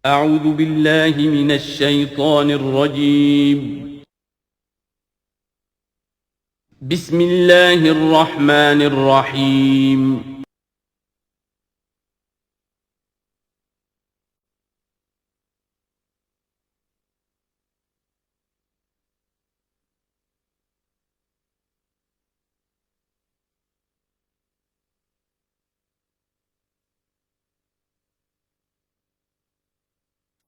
اعوذ باللہ من الشیطان الرجیم بسم اللہ الرحمن الرحیم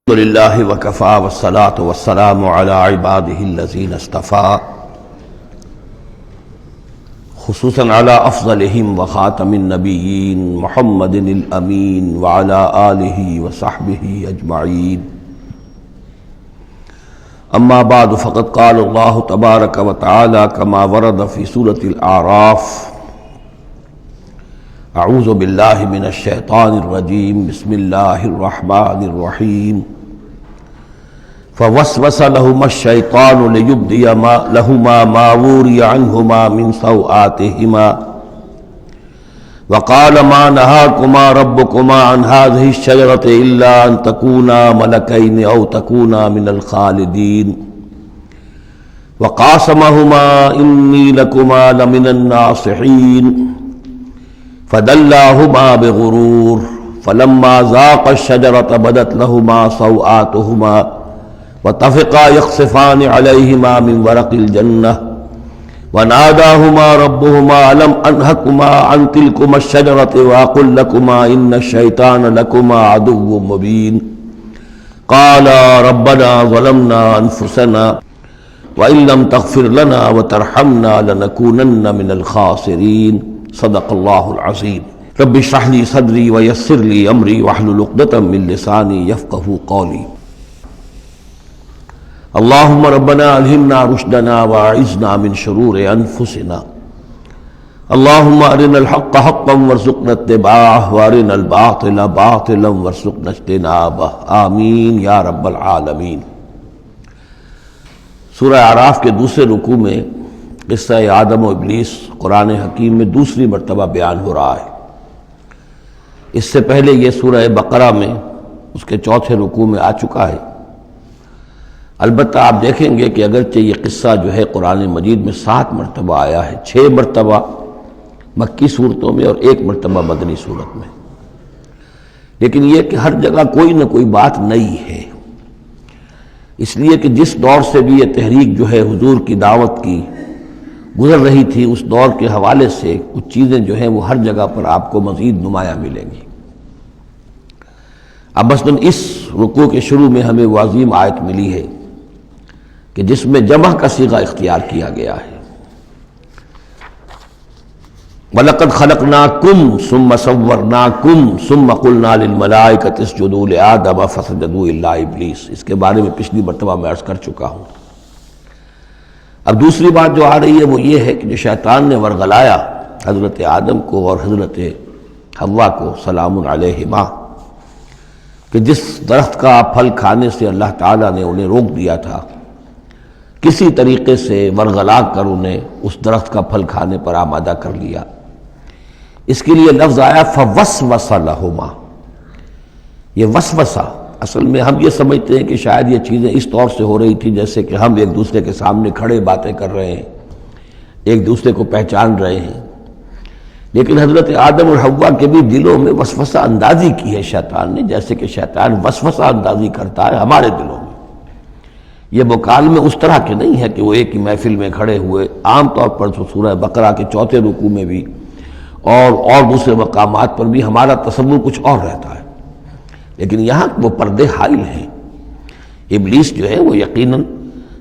الحمد للہ وکفا والصلاة والسلام علی عباده الذین اصطفى خصوصاً علی افضلہم وخاتم النبیین محمد الامین وعلی آلہ وصحبہ اجمعین اما بعد فقد قال اللہ تبارک وتعالی کما ورد فی سورة الاعراف اعوذ باللہ من الشیطان الرجیم بسم اللہ الرحمن الرحیم فوسوس لهما الشیطان لیبدی لهما ما وري عنهما من سوآتهما وقال ما نهاكما ربكما عن هذه الشجرة إلا أن تكونا ملكين أو تكونا من الخالدين وقاسمهما إني لكما لمن الناصحين فدلاهما بغرور فلما ذاقا الشجرة بدت لهما سوآتهما وطفقا يخصفان عليهما من ورق الجنة وناداهما ربهما ألم أنهكما عن تلكما الشجرة وأقل لكما إن الشيطان لكما عدو مبين قالا ربنا ظلمنا أنفسنا وإن لم تغفر لنا وترحمنا لنكونن من الخاسرين صدق اللہ العظیم رب اشرح لي صدری ويسر لي امری واحلل عقدۃ من لسانی یفقہوا قولی اللہم ربنا الہمنا رشدنا واعذنا من شرور انفسنا اللہم ارنا الحق حقا وارزقنا اتباعہ وارنا الباطل باطلا وارزقنا اجتنابہ آمین یا رب العالمین۔ سورہ اعراف کے دوسرے رکوع میں قصہ آدم و ابلیس قرآن حکیم میں دوسری مرتبہ بیان ہو رہا ہے۔ اس سے پہلے یہ سورہ بقرہ میں اس کے چوتھے رکوع میں آ چکا ہے۔ البتہ آپ دیکھیں گے کہ اگرچہ یہ قصہ جو ہے قرآن مجید میں 7 مرتبہ آیا ہے، 6 مرتبہ مکی صورتوں میں اور 1 مرتبہ مدنی صورت میں، لیکن یہ کہ ہر جگہ کوئی نہ کوئی بات نئی ہے، اس لیے کہ جس دور سے بھی یہ تحریک جو ہے حضور کی دعوت کی گزر رہی تھی، اس دور کے حوالے سے کچھ چیزیں جو ہیں وہ ہر جگہ پر آپ کو مزید نمایاں ملیں گی۔ اب مثلاً اس رکوع کے شروع میں ہمیں وہ عظیم آیت ملی ہے کہ جس میں جمع کا صیغہ اختیار کیا گیا ہے، وَلَقَدْ خَلَقْنَاكُمْ ثُمَّ صَوَّرْنَاكُمْ ثُمَّ قُلْنَا لِلْمَلَائِكَةِ اسْجُدُوا لِآدَمَ فَسَجَدُوا إِلَّا إِبْلِيسَ، اس کے بارے میں پچھلی مرتبہ میں عرض کر چکا ہوں۔ اب دوسری بات جو آ رہی ہے وہ یہ ہے کہ جو شیطان نے ورغلایا حضرت آدم کو اور حضرت حوا کو سلام علیہما، کہ جس درخت کا پھل کھانے سے اللہ تعالیٰ نے انہیں روک دیا تھا، کسی طریقے سے ورغلا کر انہیں اس درخت کا پھل کھانے پر آمادہ کر لیا۔ اس کے لیے لفظ آیا فوسوس لہما۔ یہ وسوسہ اصل میں ہم یہ سمجھتے ہیں کہ شاید یہ چیزیں اس طور سے ہو رہی تھی جیسے کہ ہم ایک دوسرے کے سامنے کھڑے باتیں کر رہے ہیں، ایک دوسرے کو پہچان رہے ہیں، لیکن حضرت آدم اور حوا کے بھی دلوں میں وسوسہ اندازی کی ہے شیطان نے، جیسے کہ شیطان وسوسہ اندازی کرتا ہے ہمارے دلوں میں۔ یہ مکالمے اس طرح کے نہیں ہے کہ وہ ایک ہی محفل میں کھڑے ہوئے، عام طور پر سورہ بقرہ کے چوتھے رکوع میں بھی اور دوسرے مقامات پر بھی ہمارا تصور کچھ اور رہتا ہے، لیکن یہاں وہ پردے حائل ہیں۔ ابلیس جو ہے وہ یقیناً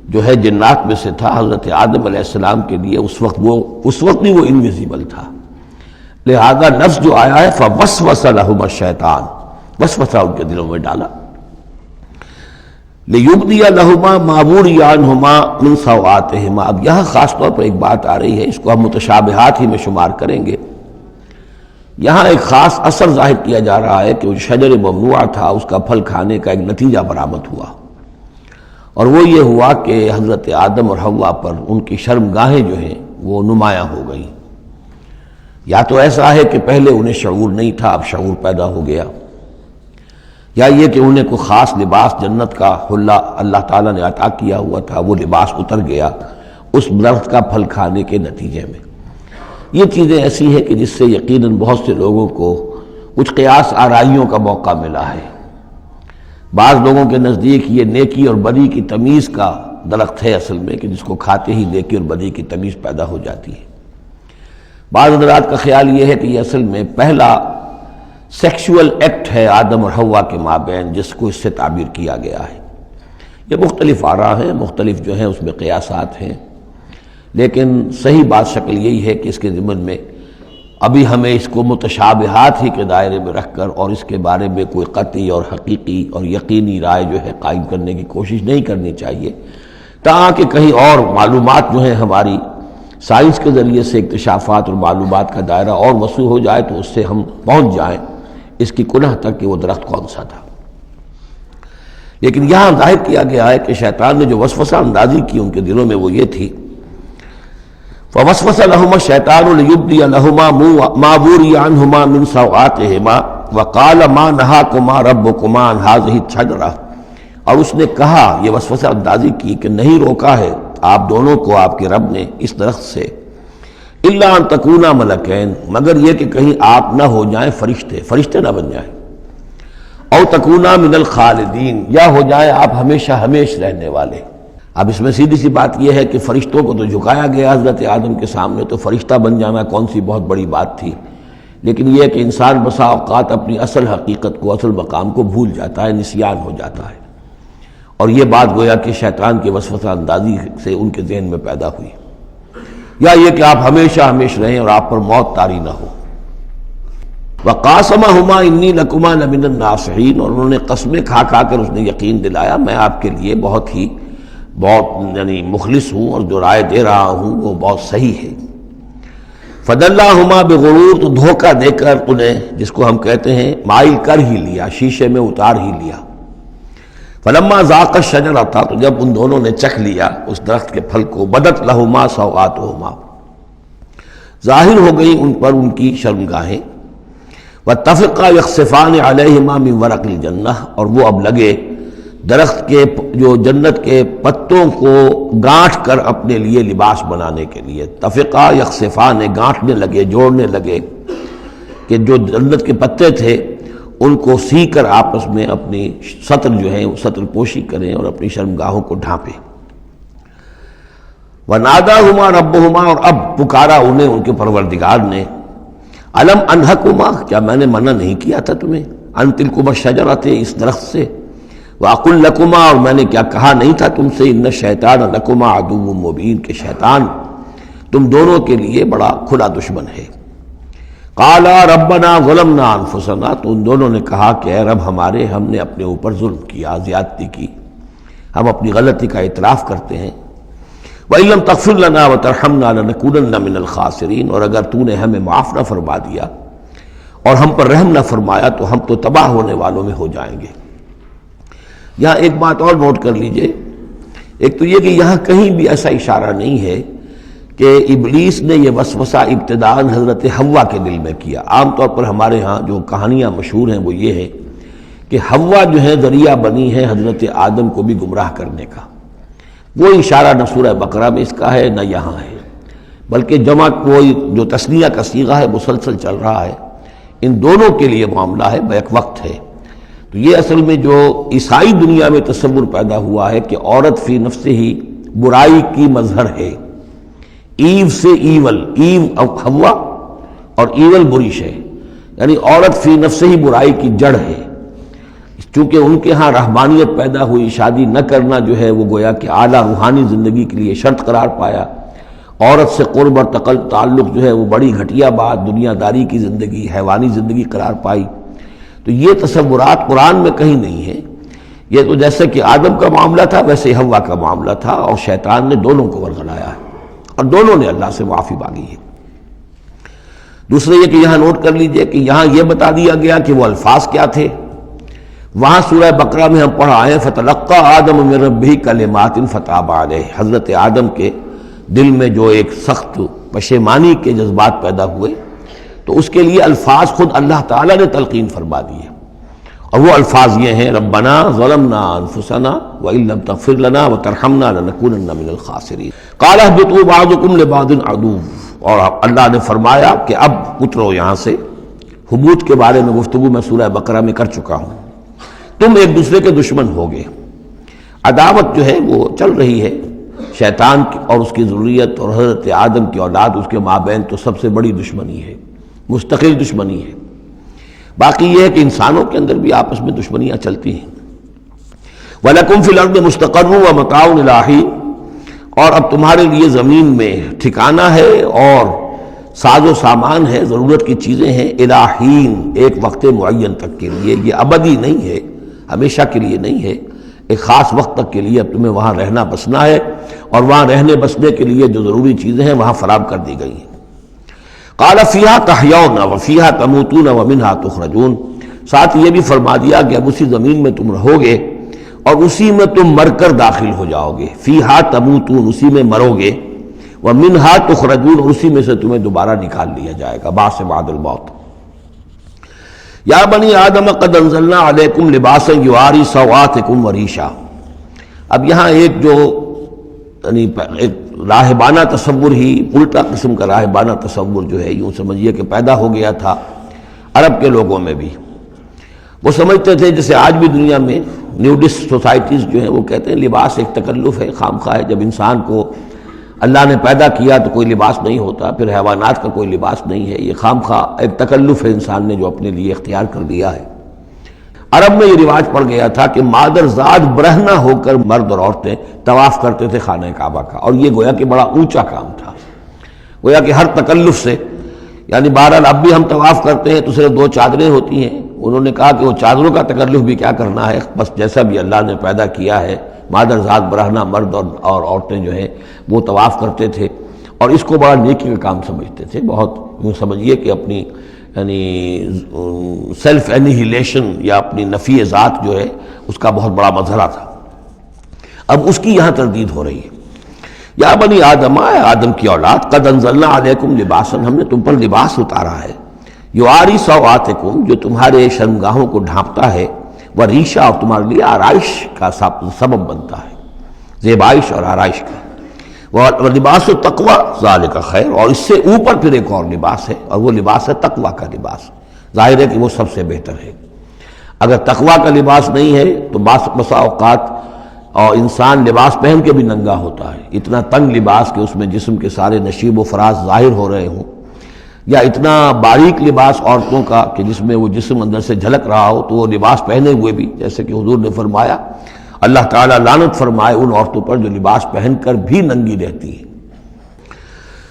جو ہے جنات میں سے تھا، حضرت آدم علیہ السلام کے لیے اس وقت بھی وہ انویزیبل تھا، لہذا نفس جو آیا ہے فوسوس لہما الشیطان، وسوسہ ان کے دلوں میں ڈالا۔ لیبدی لہما ما وری عنہما من سوآتہما۔ اب یہاں خاص طور پر ایک بات آ رہی ہے، اس کو ہم متشابہات ہی میں شمار کریں گے۔ یہاں ایک خاص اثر ظاہر کیا جا رہا ہے کہ وہ شجر ممنوع تھا، اس کا پھل کھانے کا ایک نتیجہ برآمد ہوا، اور وہ یہ ہوا کہ حضرت آدم اور حوا پر ان کی شرمگاہیں جو ہیں وہ نمایاں ہو گئیں۔ یا تو ایسا ہے کہ پہلے انہیں شعور نہیں تھا، اب شعور پیدا ہو گیا، یا یہ کہ انہیں کوئی خاص لباس جنت کا حلہ اللہ تعالیٰ نے عطا کیا ہوا تھا، وہ لباس اتر گیا اس درخت کا پھل کھانے کے نتیجے میں۔ یہ چیزیں ایسی ہیں کہ جس سے یقیناً بہت سے لوگوں کو کچھ قیاس آرائیوں کا موقع ملا ہے۔ بعض لوگوں کے نزدیک یہ نیکی اور بدی کی تمیز کا درخت ہے اصل میں، کہ جس کو کھاتے ہی نیکی اور بدی کی تمیز پیدا ہو جاتی ہے۔ بعض حضرات کا خیال یہ ہے کہ یہ اصل میں پہلا سیکشول ایکٹ ہے آدم اور حوا کے مابین، جس کو اس سے تعبیر کیا گیا ہے۔ یہ مختلف آراء ہیں، مختلف جو ہیں اس میں قیاسات ہیں، لیکن صحیح بات شکل یہی ہے کہ اس کے ضمن میں ابھی ہمیں اس کو متشابہات ہی کے دائرے میں رکھ کر اور اس کے بارے میں کوئی قطعی اور حقیقی اور یقینی رائے جو ہے قائم کرنے کی کوشش نہیں کرنی چاہیے، تاکہ کہیں اور معلومات جو ہیں ہماری سائنس کے ذریعے سے اکتشافات اور معلومات کا دائرہ اور وسیع ہو جائے تو اس سے ہم پہنچ جائیں اس کی کنہ تک کہ وہ درخت کون سا تھا۔ لیکن یہاں ظاہر کیا گیا ہے کہ شیطان نے جو وسوسہ اندازی کی ان کے دلوں میں وہ یہ تھی، فوسوس لهما الشیطان لیبدی لهما ما وري عنهما من سوآتهما وقال ما نهاكما ربكما عن هذه الشجرة، اور اس نے کہا، یہ وسوسہ اندازی کی کہ نہیں روکا ہے آپ دونوں کو آپ کے رب نے اس درخت سے، الا ان تکونا ملکین، مگر یہ کہ کہیں آپ نہ ہو جائیں فرشتے نہ بن جائیں، او تکونا من الخالدین، یا ہو جائیں آپ ہمیشہ ہمیش رہنے والے۔ اب اس میں سیدھی سی بات یہ ہے کہ فرشتوں کو تو جھکایا گیا حضرت آدم کے سامنے، تو فرشتہ بن جانا کون سی بہت بڑی بات تھی، لیکن یہ کہ انسان بسا اوقات اپنی اصل حقیقت کو، اصل مقام کو بھول جاتا ہے، نسیان ہو جاتا ہے، اور یہ بات گویا کہ شیطان کے وسوسہ اندازی سے ان کے ذہن میں پیدا ہوئی، یا یہ کہ آپ ہمیشہ ہمیش رہیں اور آپ پر موت طاری نہ ہو۔ وقاسمہما انی لکما لمن الناصحین، اور انہوں نے قسمیں کھا کھا کر اس نے یقین دلایا میں آپ کے لیے بہت یعنی مخلص ہوں، اور جو رائے دے رہا ہوں وہ بہت صحیح ہے۔ فدلاہما بغرور، تو دھوکہ دے کر انہیں، جس کو ہم کہتے ہیں مائل کر ہی لیا، شیشے میں اتار ہی لیا۔ فلما ذاق الشجرۃ، تو جب ان دونوں نے چکھ لیا اس درخت کے پھل کو، بدت لہما سوآتہما، ظاہر ہو گئی ان پر ان کی شرمگاہیں، واتفقا یخصفان علیہما من ورق الجنہ، اور وہ اب لگے درخت کے جو جنت کے پتوں کو گانٹھ کر اپنے لیے لباس بنانے کے لیے، تفقا یخصفان، گانٹھنے لگے، جوڑنے لگے، کہ جو جنت کے پتے تھے ان کو سی کر آپس میں اپنی سطر جو ہے وہ سطر پوشی کریں اور اپنی شرمگاہوں کو ڈھانپیں۔ وَنَادَاهُمَا رَبُّهُمَا، اور اب پکارا انہیں ان کے پروردگار نے، أَلَمْ أَنْهَكُمَا، کیا میں نے منع نہیں کیا تھا تمہیں، أَن تِلْكُمَا الشَّجَرَةَ، اس درخت سے، وَأَقُلْ لَكُمَا، اور میں نے کیا کہا نہیں تھا تم سے، إِنَّ الشَّيْطَانَ لَكُمَا عَدُوٌّ مُّبِينٌ، کہ شیطان تم دونوں کے لیے بڑا کھلا دشمن ہے۔ قَالَا رَبَّنَا ظَلَمْنَا أَنفُسَنَا، تو ان دونوں نے کہا کہ اے رب ہمارے، ہم نے اپنے اوپر ظلم کیا، زیادتی کی، ہم اپنی غلطی کا اعتراف کرتے ہیں۔ وَإِن لَّمْ تَغْفِرْ لَنَا وَتَرْحَمْنَا لَنَكُونَنَّ مِنَ الْخَاسِرِينَ، اور اگر تو نے ہمیں معاف نہ فرما دیا اور ہم پر رحم نہ فرمایا تو ہم تو تباہ ہونے والوں میں ہو جائیں گے۔ یہاں ایک بات اور نوٹ کر لیجئے، ایک تو یہ کہ یہاں کہیں بھی ایسا اشارہ نہیں ہے کہ ابلیس نے یہ وسوسہ ابتداءً حضرت حوا کے دل میں کیا۔ عام طور پر ہمارے ہاں جو کہانیاں مشہور ہیں وہ یہ ہے کہ حوا جو ہے ذریعہ بنی ہے حضرت آدم کو بھی گمراہ کرنے کا، وہ اشارہ نہ سورہ بقرہ میں اس کا ہے نہ یہاں ہے، بلکہ جمع کوئی جو تثنیہ کا صیغہ ہے مسلسل چل رہا ہے، ان دونوں کے لیے معاملہ ہے، بیک وقت ہے۔ تو یہ اصل میں جو عیسائی دنیا میں تصور پیدا ہوا ہے کہ عورت فی نفس ہی برائی کی مظہر ہے، ایو سے ایول، ایو حوا اور ایول بری شے، یعنی عورت فی نفس ہی برائی کی جڑ ہے۔ چونکہ ان کے ہاں رحمانیت پیدا ہوئی، شادی نہ کرنا جو ہے وہ گویا کہ اعلیٰ روحانی زندگی کے لیے شرط قرار پایا، عورت سے قرب اور تعلق جو ہے وہ بڑی گھٹیا بات، دنیا داری کی زندگی، حیوانی زندگی قرار پائی۔ تو یہ تصورات قرآن میں کہیں نہیں ہیں، یہ تو جیسے کہ آدم کا معاملہ تھا ویسے حوا کا معاملہ تھا، اور شیطان نے دونوں کو ورغلایا ہے اور دونوں نے اللہ سے معافی مانگی ہے۔ دوسرے یہ کہ یہاں نوٹ کر لیجئے کہ یہاں یہ بتا دیا گیا کہ وہ الفاظ کیا تھے، وہاں سورہ بقرہ میں ہم پڑھا آئے فَتَلَقَّى آدَمُ مِن رَبِّهِ كَلِمَاتٍ فَتَابَ عَلَيْهِ، حضرت آدم کے دل میں جو ایک سخت پشیمانی کے جذبات پیدا ہوئے تو اس کے لیے الفاظ خود اللہ تعالیٰ نے تلقین فرما دیے، اور وہ الفاظ یہ ہیں ربنا ظلمنا انفسنا وان لم تغفر لنا وترحمنا لنکونن من الخاسرین قال اهبطوا بعضكم لبعض عدو، اور اللہ نے فرمایا کہ اب اترو یہاں سے۔ حبوط کے بارے میں گفتگو میں سورہ بقرہ میں کر چکا ہوں۔ تم ایک دوسرے کے دشمن ہوگے، عداوت جو ہے وہ چل رہی ہے شیطان اور اس کی ذریت اور حضرت آدم کی اولاد، اس کے مابین تو سب سے بڑی دشمنی ہے، مستقل دشمنی ہے۔ باقی یہ ہے کہ انسانوں کے اندر بھی آپس میں دشمنیاں چلتی ہیں۔ وَلَكُمْ فِي الْأَرْضِ مُسْتَقَرٌّ وَمَتَاعٌ إِلَىٰ حِينٍ، اور اب تمہارے لیے زمین میں ٹھکانہ ہے اور ساز و سامان ہے، ضرورت کی چیزیں ہیں، إِلَىٰ حِينٍ، ایک وقت معین تک کے لیے، یہ ابدی نہیں ہے، ہمیشہ کے لیے نہیں ہے، ایک خاص وقت تک کے لیے اب تمہیں وہاں رہنا بسنا ہے، اور وہاں رہنے بسنے کے لیے جو ضروری چیزیں ہیں وہاں فراہم کر دی گئی ہیں۔ قال فیہا تحیون وفیہا تموتون ومنہا تخرجون، ساتھ یہ بھی فرما دیا کہ اب اسی زمین میں تم رہو گے اور اسی میں تم مر کر داخل ہو جاؤ گے، فیہا تموتون، اسی میں مرو گے، ومنہا تخرجون، اور اسی میں سے تمہیں دوبارہ نکال لیا جائے گا بعث بعد الموت۔ یا بنی آدم قد انزلنا علیکم لباسا یواری سوآتکم وریشا، اب یہاں ایک جو یعنی ایک راہبانہ تصور ہی، الٹا قسم کا راہبانہ تصور جو ہے، یوں سمجھیے کہ پیدا ہو گیا تھا عرب کے لوگوں میں بھی۔ وہ سمجھتے تھے جیسے آج بھی دنیا میں نیوڈسٹ سوسائٹیز جو ہیں وہ کہتے ہیں لباس ایک تکلف ہے، خام خواہ ہے، جب انسان کو اللہ نے پیدا کیا تو کوئی لباس نہیں ہوتا، پھر حیوانات کا کوئی لباس نہیں ہے، یہ خام خواہ ایک تکلف ہے انسان نے جو اپنے لیے اختیار کر لیا ہے۔ عرب میں یہ رواج پڑ گیا تھا کہ مادر زاد برہنہ ہو کر مرد اور عورتیں طواف کرتے تھے خانہ کعبہ کا، اور یہ گویا کہ بڑا اونچا کام تھا، گویا کہ ہر تکلف سے، یعنی بہرحال اب بھی ہم طواف کرتے ہیں تو صرف 2 چادریں ہوتی ہیں، انہوں نے کہا کہ وہ چادروں کا تکلف بھی کیا کرنا ہے، بس جیسا بھی اللہ نے پیدا کیا ہے مادر ذات برہنہ مرد اور عورتیں جو ہیں وہ طواف کرتے تھے، اور اس کو بڑا نیکی کا کام سمجھتے تھے، بہت یوں سمجھیے کہ اپنی یعنی سیلف انہیلیشن یا اپنی نفی ذات جو ہے اس کا بہت بڑا مظہرہ تھا۔ اب اس کی یہاں تردید ہو رہی ہے۔ یا بنی آدم، آدم کی اولاد، قد انزلنا علیکم لباسا، ہم نے تم پر لباس اتارا ہے، یواری سوآتکم، جو تمہارے شرمگاہوں کو ڈھانپتا ہے، وریشا، اور تمہارے لیے آرائش کا سبب بنتا ہے، زیبائش اور آرائش کا، لباس التقوی ذالک خیر، اور اس سے اوپر پھر ایک اور لباس ہے، اور وہ لباس ہے تقوی کا لباس۔ ظاہر ہے کہ وہ سب سے بہتر ہے۔ اگر تقوی کا لباس نہیں ہے تو بسا اوقات اور انسان لباس پہن کے بھی ننگا ہوتا ہے، اتنا تنگ لباس کہ اس میں جسم کے سارے نشیب و فراز ظاہر ہو رہے ہوں، یا اتنا باریک لباس عورتوں کا کہ جس میں وہ جسم اندر سے جھلک رہا ہو، تو وہ لباس پہنے ہوئے بھی، جیسے کہ حضور نے فرمایا اللہ تعالیٰ لعنت فرمائے ان عورتوں پر جو لباس پہن کر بھی ننگی رہتی ہیں۔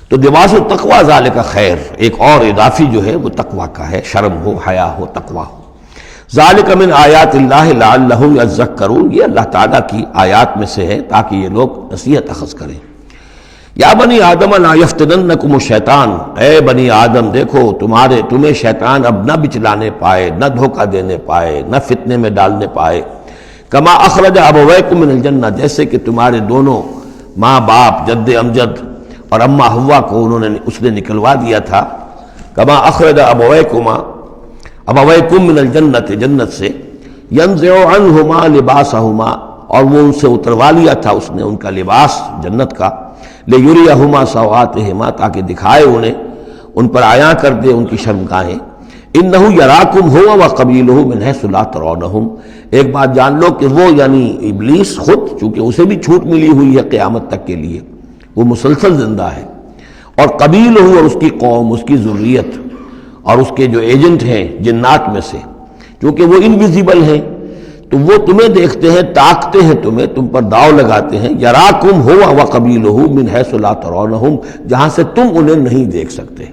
تو لباس التقوی ذالک خیر، ایک اور اضافی جو ہے وہ تقوی کا ہے، شرم ہو، حیا ہو، تقوی ہو۔ ذالک من آیات اللہ لعلہم یذکرون، یہ اللہ تعالیٰ کی آیات میں سے ہے تاکہ یہ لوگ نصیحت اخذ کریں۔ یا بنی آدم لا یفتننکم الشیطان، اے بنی آدم دیکھو تمہیں شیطان اب نہ بچلانے پائے، نہ دھوکہ دینے پائے، نہ فتنے میں ڈالنے پائے، کما اخرج ابویکم من الجنہ، جیسے کہ تمہارے دونوں ماں باپ جد امجد اور اماں حوا کو اس نے نکلوا دیا تھا، کما اخرج ابویکم من الجنت، جنت سے، ینزع عنہما لباسہما، اور وہ ان سے اتروا لیا تھا اس نے ان کا لباس جنت کا، لیریہما سوآتہما، تاکہ دکھائے انہیں، ان پر عیاں کر دے ان کی شرمگاہیں۔ انہ یراکم ہوا وقبیلہ من حیث لا ترونہم، ایک بات جان لو کہ وہ یعنی ابلیس خود، چونکہ اسے بھی چھوٹ ملی ہوئی ہے قیامت تک کے لیے، وہ مسلسل زندہ ہے، اور قبیلہ اور اس کی قوم، اس کی ذریت اور اس کے جو ایجنٹ ہیں جنات میں سے، چونکہ وہ انویزیبل ہیں تو وہ تمہیں دیکھتے ہیں، تاکتے ہیں تمہیں، تم پر داؤ لگاتے ہیں۔ یراکم ہوا وقبیلہ من حیث لا ترونہم، جہاں سے تم انہیں نہیں دیکھ سکتے۔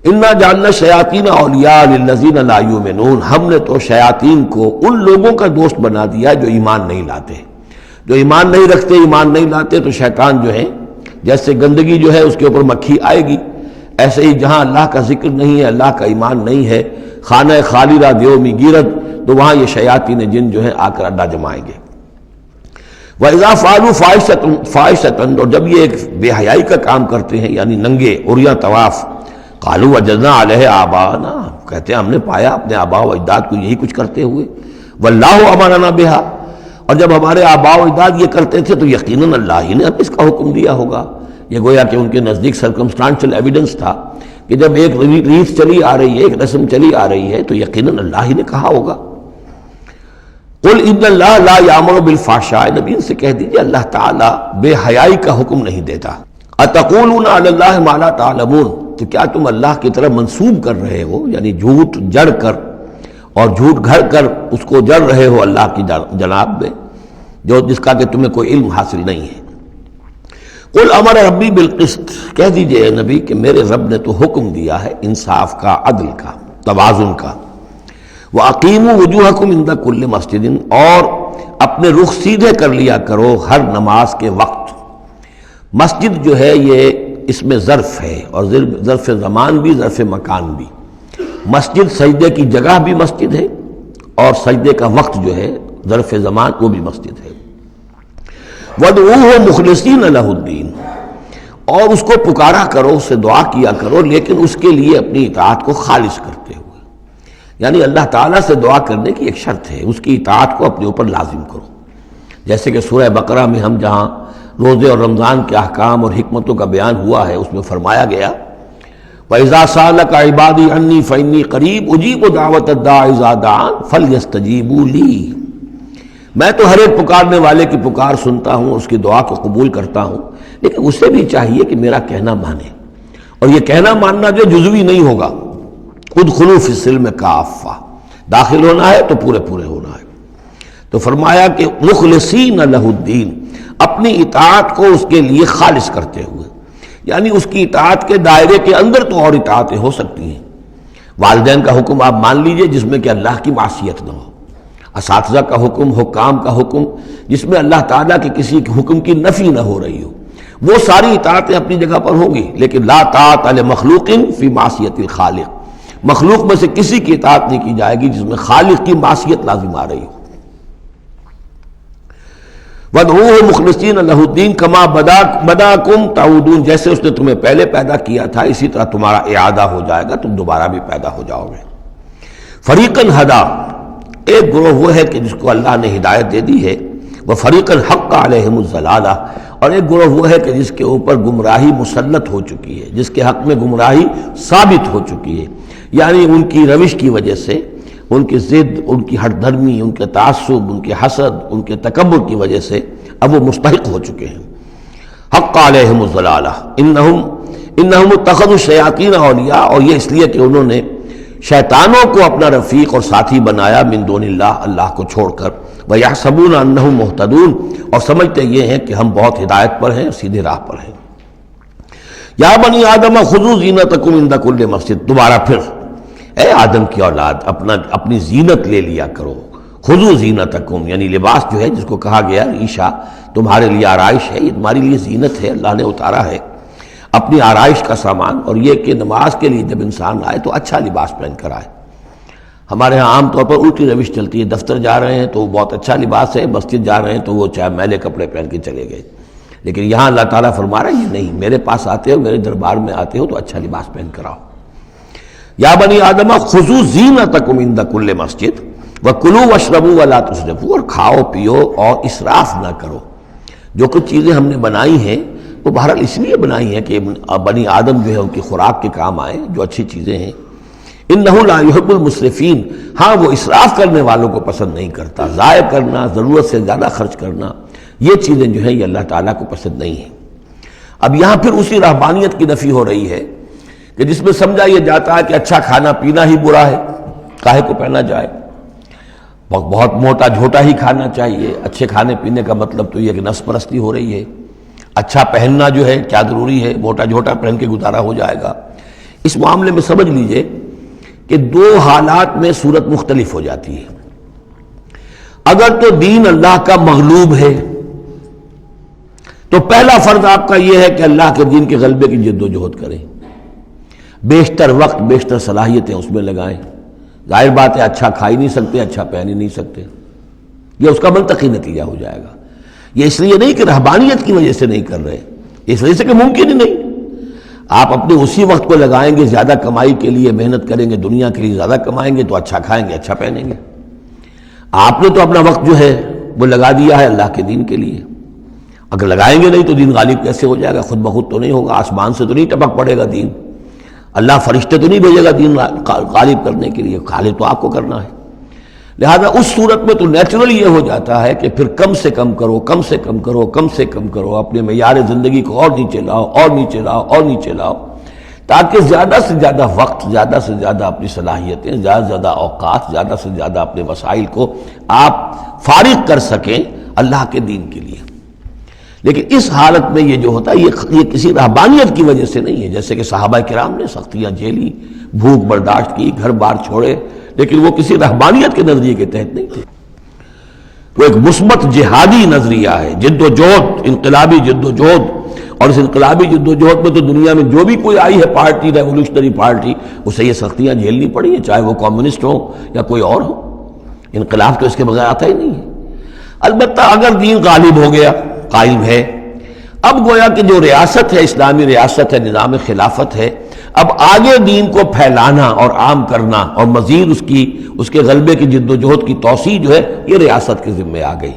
انا جعلنا الشیاطین اولیاء للذین لا یؤمنون، ہم نے تو شیاطین کو ان لوگوں کا دوست بنا دیا جو ایمان نہیں لاتے، جو ایمان نہیں رکھتے، ایمان نہیں لاتے، تو شیطان جو ہے جیسے گندگی جو ہے اس کے اوپر مکھی آئے گی، ایسے ہی جہاں اللہ کا ذکر نہیں ہے، اللہ کا ایمان نہیں ہے، خانہ خالی را دیو می گیرت، تو وہاں یہ شیاطین جن جو ہیں آ کر اڈا جمائیں گے۔ وَإِذَا فَعَلُوا فَاحِشَةً، اور جب یہ ایک بے حیائی کا کام کرتے ہیں، یعنی ننگے عریاں طواف، قالوا وجدنا علیہ آباءنا، کہتے ہیں ہم نے پایا اپنے آباء و اجداد کو یہی کچھ کرتے ہوئے، واللہ امرنا بہا، اور جب ہمارے آباء و اجداد یہ کرتے تھے تو یقیناً اللہ ہی نے ہمیں اس کا حکم دیا ہوگا۔ یہ گویا کہ ان کے نزدیک سرکمسٹانشل ایویڈنس تھا کہ جب ایک ریت چلی آ رہی ہے، ایک رسم چلی آ رہی ہے تو یقیناً اللہ ہی نے کہا ہوگا۔ قل ان اللہ لا یامر بالفحشاء، نبی ان سے کہہ دیجیے اللہ تعالیٰ بے حیائی کا حکم نہیں دیتا۔ اتقولون علی اللہ ما لا تعلمون، تو کیا تم اللہ کی طرف منسوب کر رہے ہو، یعنی جھوٹ جڑ کر اور جھوٹ گھڑ کر اس کو جڑ رہے ہو اللہ کی جناب میں، جو جس کا کہ تمہیں کوئی علم حاصل نہیں ہے۔ قل امر ربی بالقسط، کہہ دیجئے نبی کہ میرے رب نے تو حکم دیا ہے انصاف کا، عدل کا، توازن کا۔ وَأَقِيمُوا وُجُوهَكُمْ عِنْدَ كُلِّ مَسْجِدٍ، اور اپنے رخ سیدھے کر لیا کرو ہر نماز کے وقت۔ مسجد جو ہے یہ اس میں ظرف ہے، اور ظرف زمان بھی ظرف مکان بھی۔ مسجد سجدے کی جگہ بھی مسجد ہے، اور سجدے کا وقت جو ہے ظرف زمان وہ بھی مسجد ہے۔ وَادْعُوهُ مُخْلِصِينَ لَهُ الدِّينَ، اور اس کو پکارا کرو، اس سے دعا کیا کرو، لیکن اس کے لیے اپنی اطاعت کو خالص کرتے ہوئے، یعنی اللہ تعالیٰ سے دعا کرنے کی ایک شرط ہے، اس کی اطاعت کو اپنے اوپر لازم کرو۔ جیسے کہ سورہ بقرہ میں ہم جہاں روزے اور رمضان کے احکام اور حکمتوں کا بیان ہوا ہے، اس میں فرمایا گیا وَإِذَا سَأَلَكَ عِبَادِي عَنِّي فَإِنِّي قَرِيبٌ أُجِيبُ دَعْوَةَ الدَّاعِ إِذَا دَعَانِ فَلْيَسْتَجِيبُوا لِي، میں تو ہر ایک پکارنے والے کی پکار سنتا ہوں، اس کی دعا کو قبول کرتا ہوں، لیکن اسے بھی چاہیے کہ میرا کہنا مانے، اور یہ کہنا ماننا جو جزوی نہیں ہوگا۔ ادخلوا فی السلم کافہ، داخل ہونا ہے تو پورے پورے ہونا ہے۔ تو فرمایا کہ مخلصین لہ الدین، اپنی اطاعت کو اس کے لیے خالص کرتے ہوئے، یعنی اس کی اطاعت کے دائرے کے اندر تو اور اطاعتیں ہو سکتی ہیں۔ والدین کا حکم آپ مان لیجئے جس میں کہ اللہ کی معصیت نہ ہو، اساتذہ کا حکم، حکام کا حکم جس میں اللہ تعالیٰ کے کسی حکم کی نفی نہ ہو رہی ہو، وہ ساری اطاعتیں اپنی جگہ پر ہوں گی، لیکن لا طاعۃ لمخلوق فی معصیت الخالق، مخلوق میں سے کسی کی اطاعت نہیں کی جائے گی جس میں خالق کی معصیت لازم آ رہی ہو۔ وَادْعُوهُ مُخْلِصِينَ لَهُ الدِّينَ كَمَا بَدَأَكُمْ تَعُودُونَ، جیسے اس نے تمہیں پہلے پیدا کیا تھا اسی طرح تمہارا اعادہ ہو جائے گا، تم دوبارہ بھی پیدا ہو جاؤ گے۔ فَرِيقًا هَدَىٰ، ایک گروہ وہ ہے کہ جس کو اللہ نے ہدایت دے دی ہے، وَفَرِيقًا حَقَّ عَلَيْهِمُ الضَّلَالَةُ، اور ایک گروہ وہ ہے کہ جس کے اوپر گمراہی مسلط ہو چکی ہے، جس کے حق میں گمراہی ثابت ہو چکی ہے، یعنی ان کی روش کی وجہ سے، ان کی ضد، ان کی ہٹ دھرمی، ان کے تعصب، ان کے حسد، ان کے تکبر کی وجہ سے اب وہ مستحق ہو چکے ہیں۔ حق علیہم الضلالہ انہم اتخذوا الشیاطین اولیاء، اور یہ اس لیے کہ انہوں نے شیطانوں کو اپنا رفیق اور ساتھی بنایا من دون اللہ، اللہ کو چھوڑ کر، وَيَحْسَبُونَ أَنَّهُمْ مُهْتَدُونَ، اور سمجھتے یہ ہیں کہ ہم بہت ہدایت پر ہیں، سیدھے راہ پر ہیں۔ یا بنی آدم خذوا زینتکم عند کل مسجد، دوبارہ پھر اے آدم کی اولاد اپنی زینت لے لیا کرو۔ خذوا زینتکم یعنی لباس جو ہے جس کو کہا گیا عیشا تمہارے لیے آرائش ہے، یہ تمہاری لیے زینت ہے، اللہ نے اتارا ہے اپنی آرائش کا سامان، اور یہ کہ نماز کے لیے جب انسان آئے تو اچھا لباس پہن کر آئے۔ ہمارے ہاں عام طور پر الٹی روش چلتی ہے، دفتر جا رہے ہیں تو بہت اچھا لباس ہے، مسجد جا رہے ہیں تو وہ چاہے میلے کپڑے پہن کے چلے گئے، لیکن یہاں اللہ تعالیٰ فرما رہا ہے یہ نہیں، میرے پاس آتے ہو، میرے دربار میں آتے ہو تو اچھا لباس پہن کر آؤ۔ یا بنی آدم خذوا زینتکم عند کل مسجد وکلوا واشربوا ولا تسرفوا، اور کھاؤ پیو اور اسراف نہ کرو۔ جو کچھ چیزیں ہم نے بنائی ہیں وہ بہرحال اس لیے بنائی ہیں کہ بنی آدم جو ہے ان کی خوراک کے کام آئے، جو اچھی چیزیں ہیں۔ انہ لا یحب المسرفین، ہاں وہ اسراف کرنے والوں کو پسند نہیں کرتا، ضائع کرنا، ضرورت سے زیادہ خرچ کرنا، یہ چیزیں جو ہیں یہ اللہ تعالیٰ کو پسند نہیں ہیں۔ اب یہاں پھر اسی رہبانیت کی نفی ہو رہی ہے کہ جس میں سمجھا یہ جاتا ہے کہ اچھا کھانا پینا ہی برا ہے، کاہے کو پہنا جائے، بہت موٹا جھوٹا ہی کھانا چاہیے۔ اچھے کھانے پینے کا مطلب تو یہ کہ نفس پرستی ہو رہی ہے۔ اچھا پہننا جو ہے کیا ضروری ہے، موٹا جھوٹا پہن کے گزارا ہو جائے گا۔ اس معاملے میں سمجھ لیجئے کہ دو حالات میں صورت مختلف ہو جاتی ہے۔ اگر تو دین اللہ کا مغلوب ہے تو پہلا فرض آپ کا یہ ہے کہ اللہ کے دین کے غلبے کی جد و جہد کریں، بیشتر وقت بیشتر صلاحیتیں اس میں لگائیں۔ ظاہر بات ہے اچھا کھا ہی نہیں سکتے، اچھا پہن ہی نہیں سکتے، یہ اس کا منطقی نتیجہ ہو جائے گا۔ یہ اس لیے نہیں کہ رہبانیت کی وجہ سے نہیں کر رہے، اس وجہ سے کہ ممکن ہی نہیں۔ آپ اپنے اسی وقت کو لگائیں گے زیادہ کمائی کے لیے، محنت کریں گے دنیا کے لیے، زیادہ کمائیں گے تو اچھا کھائیں گے، اچھا پہنیں گے۔ آپ نے تو اپنا وقت جو ہے وہ لگا دیا ہے اللہ کے دین کے لیے، اگر لگائیں گے نہیں تو دین غالب کیسے ہو جائے گا؟ خود بخود تو نہیں ہوگا، آسمان سے تو نہیں ٹپک پڑے گا دین، اللہ فرشتے تو نہیں بھیجے گا دین غالب کرنے کے لیے، غالب تو آپ کو کرنا ہے۔ لہذا اس صورت میں تو نیچرل یہ ہو جاتا ہے کہ پھر کم سے کم کرو، کم سے کم کرو، کم سے کم کرو، اپنے معیار زندگی کو اور نیچے لاؤ، اور نیچے لاؤ، اور نیچے لاؤ، تاکہ زیادہ سے زیادہ وقت، زیادہ سے زیادہ اپنی صلاحیتیں، زیادہ سے زیادہ اوقات، زیادہ سے زیادہ اپنے وسائل کو آپ فارغ کر سکیں اللہ کے دین کے لیے۔ لیکن اس حالت میں یہ جو ہوتا ہے یہ کسی رہبانیت کی وجہ سے نہیں ہے، جیسے کہ صحابہ کرام نے سختیاں جھیلی، بھوک برداشت کی، گھر بار چھوڑے، لیکن وہ کسی رہبانیت کے نظریے کے تحت نہیں تھے، وہ ایک مثبت جہادی نظریہ ہے، جد و جہد، انقلابی جد و جہد۔ اور اس انقلابی جد و جہد میں تو دنیا میں جو بھی کوئی آئی ہے پارٹی، ریولوشنری پارٹی، اسے یہ سختیاں جھیلنی پڑی ہیں، چاہے وہ کمیونسٹ ہو یا کوئی اور ہو۔ انقلاب تو اس کے بغیر آتا ہی نہیں ہے۔ البتہ اگر دین غالب ہو گیا، قائم ہے، اب گویا کہ جو ریاست ہے، اسلامی ریاست ہے، نظام خلافت ہے، اب آگے دین کو پھیلانا اور عام کرنا اور مزید اس کے غلبے کی جد و جہد کی توسیع جو ہے یہ ریاست کے ذمے آ گئی۔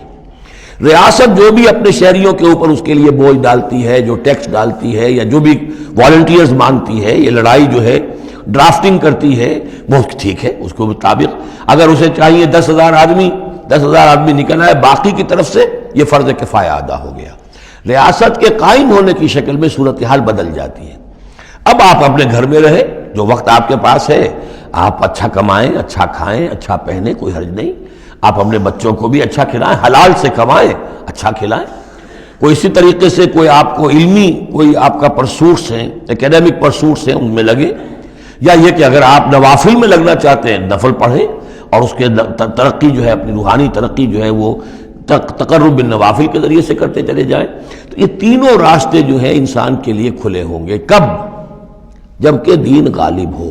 ریاست جو بھی اپنے شہریوں کے اوپر اس کے لیے بوجھ ڈالتی ہے، جو ٹیکس ڈالتی ہے، یا جو بھی والنٹیئرز مانگتی ہے، یہ لڑائی جو ہے ڈرافٹنگ کرتی ہے، وہ ٹھیک ہے، اس کے مطابق اگر اسے چاہیے 10,000 آدمی نکل آئے، باقی کی طرف سے یہ فرض کفایہ ادا ہو گیا۔ ریاست کے قائم ہونے کی شکل میں صورتحال بدل جاتی ہے۔ اب آپ اپنے گھر میں رہے، جو وقت آپ کے پاس ہے آپ اچھا کمائیں، اچھا کھائیں، اچھا پہنیں، کوئی حرج نہیں۔ آپ اپنے بچوں کو بھی اچھا کھلائیں، حلال سے کمائیں، اچھا کھلائیں۔ کوئی اسی طریقے سے کوئی آپ کو علمی کوئی آپ کا پرسوٹس ہیں، ایکیڈیمک پرسوٹس ہیں، ان میں لگے، یا یہ کہ اگر آپ نوافل میں لگنا چاہتے ہیں نفل پڑھیں، اور اس کے ترقی جو ہے، اپنی روحانی ترقی جو ہے وہ تقرب بالنوافل کے ذریعے سے کرتے چلے جائیں۔ تو یہ تینوں راستے جو ہیں انسان کے لیے کھلے ہوں گے۔ کب؟ جبکہ دین غالب ہو۔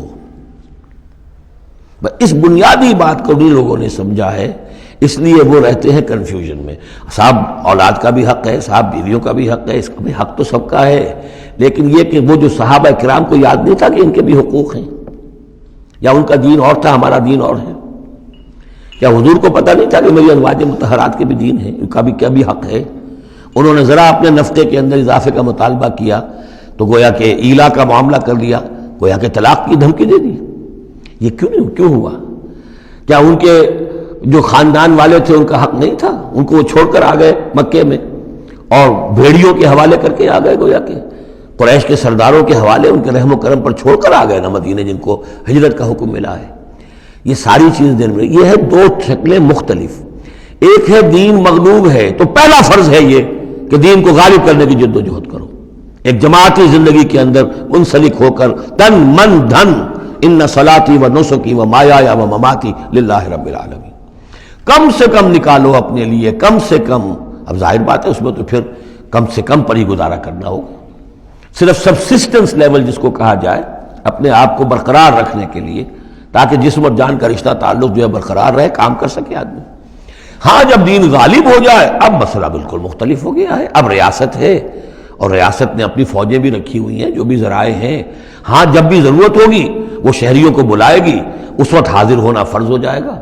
اس بنیادی بات کو بھی لوگوں نے سمجھا ہے، اس لیے وہ رہتے ہیں کنفیوژن میں۔ صاحب اولاد کا بھی حق ہے، صاحب بیویوں کا بھی حق ہے، اس کا بھی حق تو سب کا ہے، لیکن یہ کہ وہ جو صحابہ کرام کو یاد نہیں تھا کہ ان کے بھی حقوق ہیں، یا ان کا دین اور تھا، ہمارا دین اور ہے؟ کیا حضور کو پتہ نہیں تھا کہ میری ازواج مطہرات کے بھی دین ہے، ان کا بھی کیا بھی حق ہے؟ انہوں نے ذرا اپنے نفقے کے اندر اضافے کا مطالبہ کیا تو گویا کہ ایلا کا معاملہ کر لیا، گویا کہ طلاق کی دھمکی دے دی۔ یہ کیوں ہوا؟ کیا ان کے جو خاندان والے تھے ان کا حق نہیں تھا؟ ان کو وہ چھوڑ کر آ گئے مکے میں، اور بھیڑیوں کے حوالے کر کے آ گئے، گویا کہ قریش کے سرداروں کے حوالے ان کے رحم و کرم پر چھوڑ کر آ گئے نا مدینے، جن کو ہجرت کا حکم ملا ہے۔ یہ ساری چیز دین میں یہ ہے دو شکلیں مختلف۔ ایک ہے دین مغلوب ہے تو پہلا فرض ہے یہ کہ دین کو غالب کرنے کی جد و جہد کرو، ایک جماعتی زندگی کے اندر منسلک ہو کر تن من دھن، ان صلاتی و نسکی و مایایا و مماتی للہ رب العالمین، کم سے کم نکالو اپنے لیے، کم سے کم۔ اب ظاہر بات ہے اس میں تو پھر کم سے کم پر ہی گزارا کرنا ہوگا، صرف سبسسٹنس لیول جس کو کہا جائے، اپنے آپ کو برقرار رکھنے کے لیے، تاکہ جسم اور جان کا رشتہ تعلق جو ہے برقرار رہے، کام کر سکے آدمی۔ ہاں جب دین غالب ہو جائے اب مسئلہ بالکل مختلف ہو گیا ہے، اب ریاست ہے، اور ریاست نے اپنی فوجیں بھی رکھی ہوئی ہیں، جو بھی ذرائع ہیں۔ ہاں جب بھی ضرورت ہوگی وہ شہریوں کو بلائے گی، اس وقت حاضر ہونا فرض ہو جائے گا،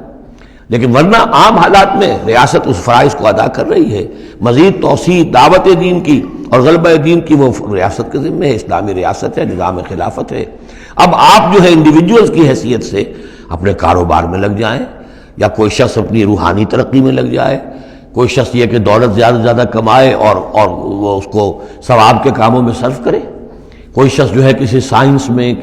لیکن ورنہ عام حالات میں ریاست اس فرائض کو ادا کر رہی ہے۔ مزید توسیع دعوت دین کی اور غلبہ دین کی وہ ریاست کے ذمہ ہے، اسلامی ریاست ہے، نظام خلافت ہے۔ اب آپ جو ہے انڈیویجولز کی حیثیت سے اپنے کاروبار میں لگ جائیں، یا کوئی شخص اپنی روحانی ترقی میں لگ جائے، کوئی شخص یہ کہ دولت زیادہ سے زیادہ کمائے اور وہ اس کو ثواب کے کاموں میں صرف کرے، کوئی شخص جو ہے کسی سائنس میں،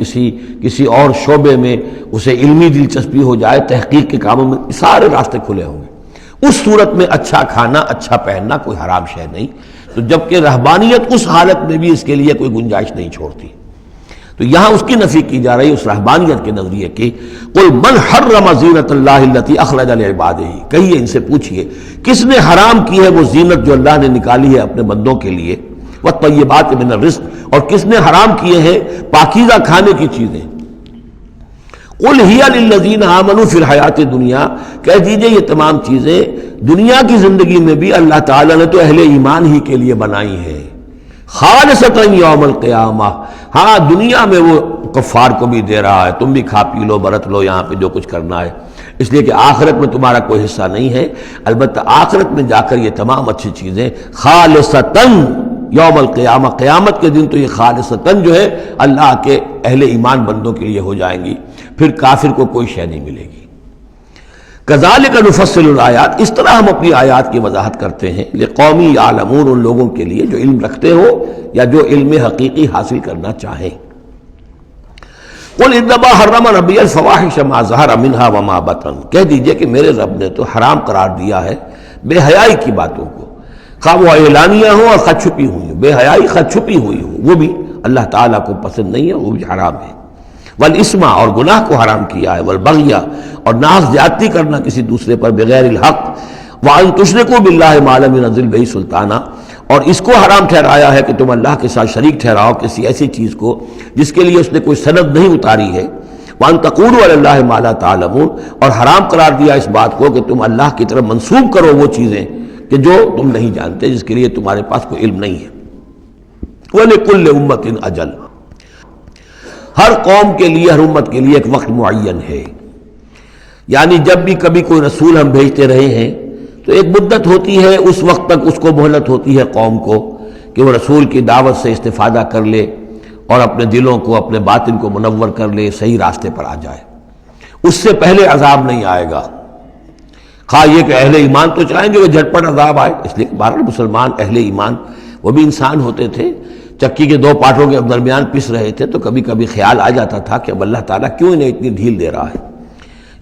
کسی اور شعبے میں اسے علمی دلچسپی ہو جائے، تحقیق کے کاموں میں، سارے راستے کھلے ہوں گے۔ اس صورت میں اچھا کھانا، اچھا پہننا کوئی حرام شے نہیں، تو جبکہ رہبانیت اس حالت میں بھی اس کے لیے کوئی گنجائش نہیں چھوڑتی، تو یہاں اس کی نفی کی جا رہی ہے، اس رہبانیت کے نظریے کی۔ قل من حرم زینت اللہ التی اخرج لعبادہ، کہیے ان سے پوچھئے کس نے حرام کی ہے وہ زینت جو اللہ نے نکالی ہے اپنے بندوں کے لیے، والطیبات من الرزق، اور کس نے حرام کیے ہیں پاکیزہ کھانے کی چیزیں۔ قل ہی للذین آمنوا فی الحیات الدنیا، کہہ دیجئے یہ تمام چیزیں دنیا کی زندگی میں بھی اللہ تعالیٰ نے تو اہل ایمان ہی کے لیے بنائی ہے، خالصۃ یوم القیامہ، ہاں دنیا میں وہ کفار کو بھی دے رہا ہے، تم بھی کھا پی لو برت لو یہاں پہ جو کچھ کرنا ہے، اس لیے کہ آخرت میں تمہارا کوئی حصہ نہیں ہے۔ البتہ آخرت میں جا کر یہ تمام اچھی چیزیں خالصتاً یوم القیامہ، قیامت کے دن تو یہ خالصتاً جو ہے اللہ کے اہل ایمان بندوں کے لیے ہو جائیں گی، پھر کافر کو کوئی شے نہیں ملے گی۔ کذالک نفصل الآیات، اس طرح ہم اپنی آیات کی وضاحت کرتے ہیں لقوم یعلمون، ان لوگوں کے لیے جو علم رکھتے ہو یا جو علم حقیقی حاصل کرنا چاہیں۔ قل انما حرم ربی الفواحش ما ظہر منها وما بطن، کہہ دیجئے کہ میرے رب نے تو حرام قرار دیا ہے بے حیائی کی باتوں کو، خواہ وہ اعلانیہ ہوں اور خواہ چھپی ہوئی ہوں، بے حیائی خواہ چھپی ہوئی ہو وہ بھی اللہ تعالیٰ کو پسند نہیں ہے، وہ بھی حرام ہے۔ والاسم، اور گناہ کو حرام کیا ہے، والبغی، اور ناحق زیادتی کرنا کسی دوسرے پر بغیر الحق، وان تشرکوا باللہ ما لم ينزل بہ سلطانہ، اور اس کو حرام ٹھہرایا ہے کہ تم اللہ کے ساتھ شریک ٹھہراؤ کسی ایسی چیز کو جس کے لیے اس نے کوئی سند نہیں اتاری ہے، وان تقولوا علی اللہ ما لا تعلمون، اور حرام قرار دیا اس بات کو کہ تم اللہ کی طرف منسوب کرو وہ چیزیں کہ جو تم نہیں جانتے، جس کے لیے تمہارے پاس کوئی علم نہیں ہے۔ وَلِكُلِّ أُمَّةٍ أَجَلٌ، ہر قوم کے لیے، ہر امت کے لیے ایک وقت معین ہے، یعنی جب بھی کبھی کوئی رسول ہم بھیجتے رہے ہیں تو ایک مدت ہوتی ہے، اس وقت تک اس کو مہلت ہوتی ہے قوم کو کہ وہ رسول کی دعوت سے استفادہ کر لے اور اپنے دلوں کو، اپنے باطن کو منور کر لے، صحیح راستے پر آ جائے۔ اس سے پہلے عذاب نہیں آئے گا، خواہ یہ کہ اہل ایمان تو چاہیں گے وہ جھٹپٹ عذاب آئے، اس لیے کہ بہرحال مسلمان اہل ایمان وہ بھی انسان ہوتے تھے، چکی کے دو پاٹوں کے درمیان پس رہے تھے تو کبھی کبھی خیال آ جاتا تھا کہ اب اللہ تعالیٰ کیوں انہیں اتنی ڈھیل دے رہا ہے،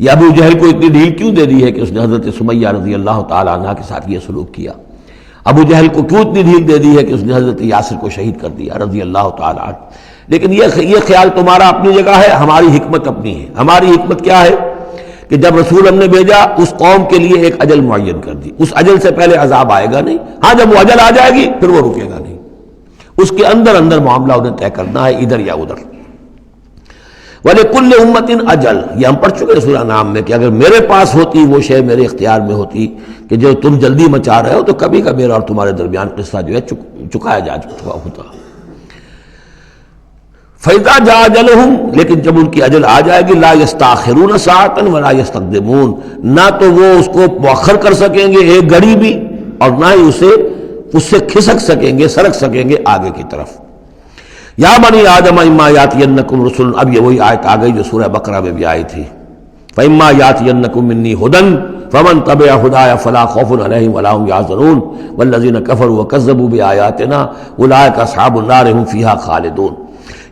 یا ابو جہل کو اتنی ڈھیل کیوں دے دی ہے کہ اس نے حضرت سمیہ رضی اللہ تعالیٰ عنہ کے ساتھ یہ سلوک کیا، ابو جہل کو کیوں اتنی ڈھیل دے دی ہے کہ اس نے حضرت یاسر کو شہید کر دیا رضی اللہ تعالیٰ عنہ۔ لیکن یہ خیال تمہارا اپنی جگہ ہے، ہماری حکمت اپنی ہے۔ ہماری حکمت کیا ہے کہ جب رسول ہم نے بھیجا اس قوم کے لیے ایک اجل معین کر دی، اس اجل سے پہلے عذاب آئے گا نہیں، ہاں جب وہ اجل آ جائے گی پھر وہ رکے گا نہیں، اس کے اندر اندر معاملہ انہیں طے کرنا ہے، ادھر یا ادھر۔ وَلِكُلِّ أُمَّةٍ أَجَلٌ، یہ ہم پڑھ چکے سورہ نام میں کہ اگر میرے پاس ہوتی وہ شے، میرے اختیار میں ہوتی کہ جو تم جلدی مچا رہے ہو تو کبھی کا میرا اور تمہارے درمیان قصہ جو ہے چکایا جا چکا ہوتا۔ فَإِذَا جَاءَ أَجَلُهُمْ، لیکن جب ان کی اجل آ جائے گی، لَا يَسْتَأْخِرُونَ سَاعَةً وَلَا يَسْتَقْدِمُونَ، نہ تو وہ اس کو مؤخر کر سکیں گے ایک گھڑی بھی، اور نہ ہی اس سے کھسک سکیں گے، سرک سکیں گے آگے کی طرف۔ یا بنی آدم اما یاتینکم رسل، اب یہ وہی آیت آ گئی جو سورہ بقرہ میں بھی آئی تھی، فاما یاتینکم منی ھدی فمن تبع ھدای فلا خوف علیہم ولا هم یحزنون والذین کفروا وکذبوا بآیاتنا اولئک اصحاب النار هم فیہا خالدون۔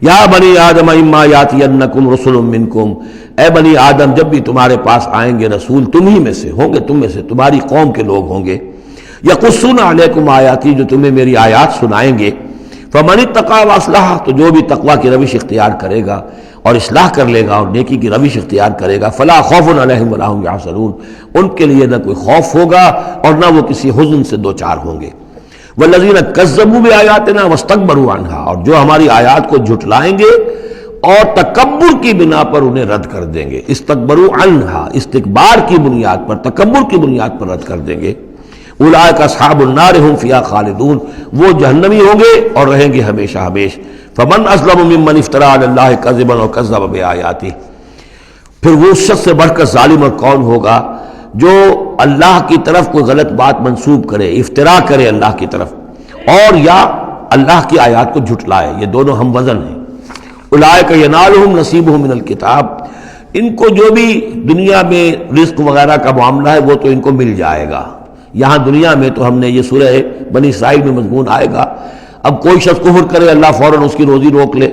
یا بنی آدم اما یاتینکم رسل منکم، اے بنی آدم جب بھی تمہارے پاس آئیں گے رسول تم ہی میں سے ہوں گے، تم میں سے تمہاری قوم کے لوگ ہوں گے، یقصون علیکم آیاتی، جو تمہیں میری آیات سنائیں گے، فمن اتقی واصلح، تو جو بھی تقوی کی روش اختیار کرے گا اور اصلاح کر لے گا اور نیکی کی روش اختیار کرے گا، فلا خوف علیہم ولا هم یحزنون، ان کے لیے نہ کوئی خوف ہوگا اور نہ وہ کسی حزن سے دوچار ہوں گے۔ والذین کذبوا بآیاتنا واستکبروا عنہا، اور جو ہماری آیات کو جھٹلائیں گے اور تکبر کی بنا پر انہیں رد کر دیں گے، استکبروا عنہا، استکبار کی بنیاد پر، تکبر کی بنیاد پر رد کر دیں گے، اولئک اصحاب النار هم فیہا خالدون، وہ جہنمی ہوں گے اور رہیں گے ہمیشہ ہمیش۔ فمن اظلم ممن افترى علی اللہ کذبا وکذب بآیاتہ، پھر وہ اس شخص سے بڑھ کر ظالم اور کون ہوگا جو اللہ کی طرف کوئی غلط بات منسوب کرے، افتراء کرے اللہ کی طرف، اور یا اللہ کی آیات کو جھٹلائے، یہ دونوں ہم وزن ہیں۔ اولئک ینالہم نصیبہم من الکتاب، ان کو جو بھی دنیا میں رزق وغیرہ کا معاملہ ہے وہ تو ان کو مل جائے گا، یہاں دنیا میں تو ہم نے یہ سورہ بنی اسرائیل میں مضمون آئے گا، اب کوئی شخص کفر کرے اللہ فوراً اس کی روزی روک لے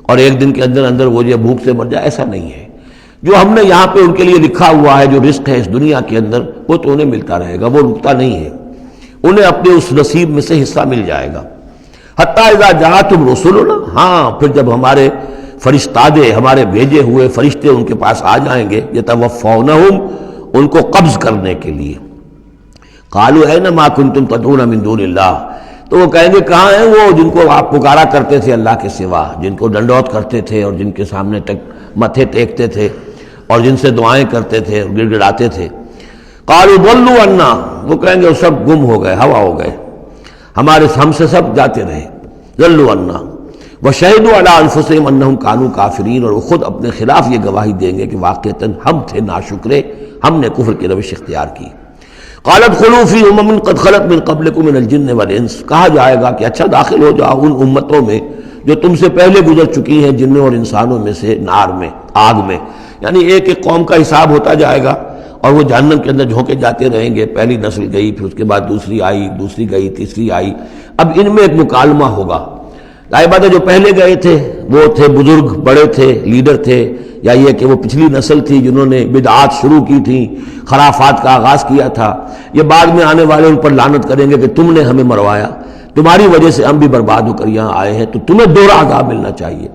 اور ایک دن کے اندر اندر وہ یہ بھوک سے مر جائے، ایسا نہیں ہے۔ جو ہم نے یہاں پہ ان کے لیے لکھا ہوا ہے جو رزق ہے اس دنیا کے اندر وہ تو انہیں ملتا رہے گا، وہ رکتا نہیں ہے، انہیں اپنے اس نصیب میں سے حصہ مل جائے گا۔ حتیٰ اذا جاءتہم رسلنا، ہاں پھر جب ہمارے فرشتادے، ہمارے بھیجے ہوئے فرشتے ان کے پاس آ جائیں گے، یتوفونہم، ان کو قبض کرنے کے لیے، قالوا این ما کنتم تدعون من دون اللہ، تو وہ کہیں گے کہاں ہیں وہ جن کو آپ پکارا کرتے تھے اللہ کے سوا، جن کو ڈنڈوت کرتے تھے اور جن کے سامنے متھے ٹیکتے تھے اور جن سے دعائیں کرتے تھے اور گڑ گڑاتے تھے۔ قالوا ضلوا عنا، وہ کہیں گے وہ سب گم ہو گئے، ہوا ہو گئے، ہم سے سب جاتے رہے، ضلوا عنا وَشَهِدُوا عَلَىٰ أَنفُسِهِمْ أَنَّهُمْ كَانُوا كَافِرِينَ، اور وہ خود اپنے خلاف یہ گواہی دیں گے کہ واقعتاً ہم تھے ناشکرے، ہم نے کفر کی روش اختیار کی۔ قَالَتْ خُلُوا فِي أُمَمٍ قَدْ خَلَتْ مِن قَبْلِكُم مِّنَ الْجِنِّ وَالْإِنسِ، کہا جائے گا کہ اچھا داخل ہو جاؤ ان امتوں میں جو تم سے پہلے گزر چکی ہیں جنوں اور انسانوں میں سے، نار میں، آگ میں، یعنی ایک ایک قوم کا حساب ہوتا جائے گا اور وہ جہنم کے اندر جھونکے جاتے رہیں گے۔ پہلی نسل گئی، پھر اس کے بعد دوسری آئی، دوسری گئی، تیسری آئی۔ اب ان میں ایک مکالمہ ہوگا۔ ظاہر بات ہے جو پہلے گئے تھے وہ تھے بزرگ، بڑے تھے، لیڈر تھے، یا یہ کہ وہ پچھلی نسل تھی جنہوں نے بدعات شروع کی تھیں، خرافات کا آغاز کیا تھا۔ یہ بعد میں آنے والے ان پر لعنت کریں گے کہ تم نے ہمیں مروایا، تمہاری وجہ سے ہم بھی برباد ہو کر یہاں آئے ہیں، تو تمہیں دوہرا عذاب ملنا چاہیے۔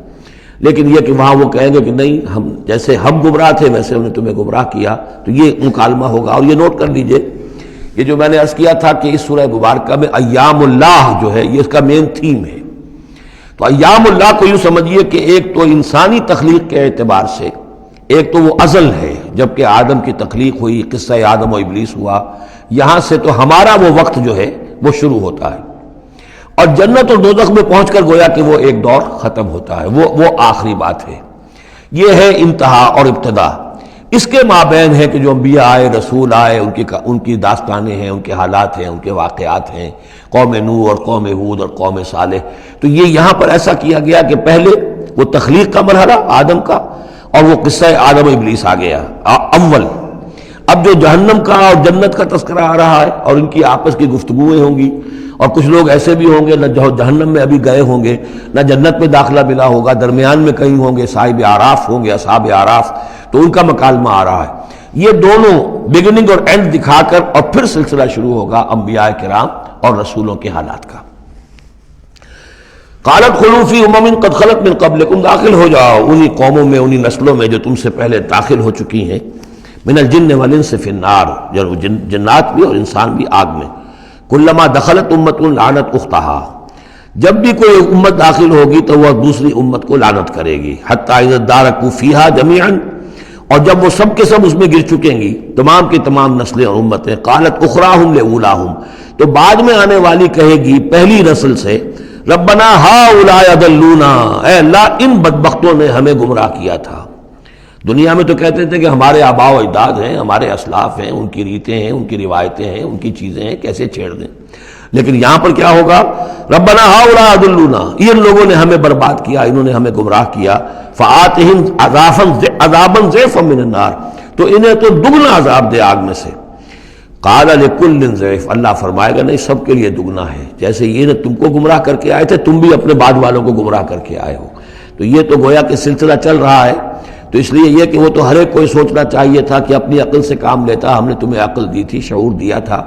لیکن یہ کہ وہاں وہ کہیں گے کہ نہیں، ہم جیسے ہم گمراہ تھے ویسے انہوں نے تمہیں گمراہ کیا، تو یہ مکالمہ ہوگا۔ اور یہ نوٹ کر لیجئے، یہ جو میں نے عرض کیا تھا کہ اس سورہ مبارکہ میں ایام اللہ جو ہے یہ اس کا مین تھیم ہے۔ تو ایام اللہ کو یوں سمجھیے کہ ایک تو انسانی تخلیق کے اعتبار سے، ایک تو وہ ازل ہے جبکہ آدم کی تخلیق ہوئی، قصہ آدم و ابلیس ہوا، یہاں سے تو ہمارا وہ وقت جو ہے وہ شروع ہوتا ہے، اور جنت اور دوزخ میں پہنچ کر گویا کہ وہ ایک دور ختم ہوتا ہے، وہ آخری بات ہے۔ یہ ہے انتہا اور ابتدا۔ اس کے مابین ہے کہ جو انبیاء آئے، رسول آئے، ان کی داستانیں ہیں، ان کے حالات ہیں، ان کے واقعات ہیں، قوم نوح اور قوم ہود اور قوم صالح۔ تو یہ یہاں پر ایسا کیا گیا کہ پہلے وہ تخلیق کا مرحلہ آدم کا، اور وہ قصہ آدم و ابلیس آ گیا اول۔ اب جو جہنم کا اور جنت کا تذکرہ آ رہا ہے اور ان کی آپس کی گفتگویں ہوں گی، اور کچھ لوگ ایسے بھی ہوں گے نہ جو جہنم میں ابھی گئے ہوں گے، نہ جنت میں داخلہ ملا ہوگا، درمیان میں کہیں ہوں گے، صاحب اعراف ہوں گے، اصحاب اعراف، تو ان کا مکالمہ آ رہا ہے۔ یہ دونوں بگننگ اور اینڈ دکھا کر اور پھر سلسلہ شروع ہوگا انبیاء کرام اور رسولوں کے حالات کا۔ قالت خلوا فی امم قد خلت من قبلکم، داخل ہو جاؤ انہی قوموں میں، انہی نسلوں میں جو تم سے پہلے داخل ہو چکی ہیں، من الجن والانس فی النار، جنات بھی اور انسان بھی آگ میں۔ کلما دخلت امت لعنت اختہا، جب بھی کوئی امت داخل ہوگی تو وہ دوسری امت کو لعنت کرے گی، حتی اذا ادارکوا فیہا جمیعا، اور جب وہ سب کے سب اس میں گر چکیں گی، تمام کی تمام نسلیں اور امتیں، قالت اخراہم لاولاہم، تو بعد میں آنے والی کہے گی پہلی نسل سے، ربنا ہؤلاء اضلونا، اے اللہ ان بدبختوں نے ہمیں گمراہ کیا تھا۔ دنیا میں تو کہتے تھے کہ ہمارے آباء و اجداد ہیں، ہمارے اسلاف ہیں، ان کی ریتیں ہیں، ان کی روایتیں ہیں، ان کی چیزیں ہیں، کیسے چھیڑ دیں۔ لیکن یہاں پر کیا ہوگا، ربنا ہؤلاء اضلونا، ان لوگوں نے ہمیں برباد کیا، انہوں نے ہمیں گمراہ کیا، فآتہم عذابا ضعفا من النار، تو انہیں تو دگنا عذاب دے آگ میں سے۔ قال لکل ضعف، اللہ فرمائے گا نہیں، سب کے لیے دگنا ہے، جیسے یہ نے تم کو گمراہ کر کے آئے تھے، تم بھی اپنے بعد والوں کو گمراہ کر کے آئے ہو۔ تو یہ تو گویا کہ سلسلہ چل رہا ہے، تو اس لیے یہ کہ وہ تو ہر ایک کو سوچنا چاہیے تھا کہ اپنی عقل سے کام لیتا، ہم نے تمہیں عقل دی تھی، شعور دیا تھا،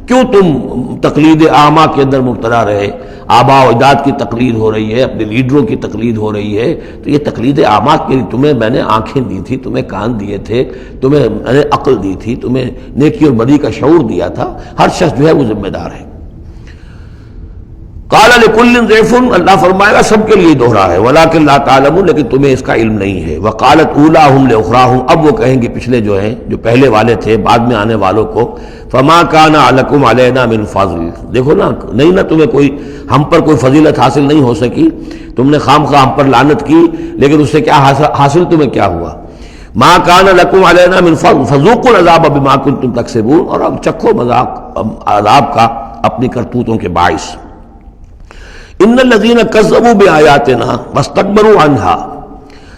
کیوں تم تقلید اعمیٰ کے اندر مبتلا رہے؟ آباء و اجداد کی تقلید ہو رہی ہے، اپنے لیڈروں کی تقلید ہو رہی ہے، تو یہ تقلید اعمیٰ کے لیے تمہیں میں نے آنکھیں دی تھی، تمہیں کان دیے تھے، تمہیں میں نے عقل دی تھی، تمہیں نیکی اور بدی کا شعور دیا تھا، ہر شخص جو ہے وہ ذمہ دار ہے۔ قال لکل ضعف، اللہ فرمائے گا سب کے لیے دوہرا ہے، ولکن لا تعلمون، لیکن تمہیں اس کا علم نہیں ہے۔ وقالت اولاہم لاخراہم، اب وہ کہیں گے پچھلے جو ہیں، جو پہلے والے تھے بعد میں آنے والوں کو، فما کان علیکم علینا من فضل، دیکھو نا، نہیں نا تمہیں کوئی، ہم پر کوئی فضیلت حاصل نہیں ہو سکی، تم نے خام خواہ ہم پر لعنت کی، لیکن اس سے کیا حاصل تمہیں کیا ہوا؟ ما کان لکم علینا من فضل فذوقوا العذاب بما کنتم تکسبون، اور اب چکھو مذاق عذاب کا اپنی کرتوتوں کے باعث۔ ان الذین کذبوا بآیاتنا واستکبروا عنہا،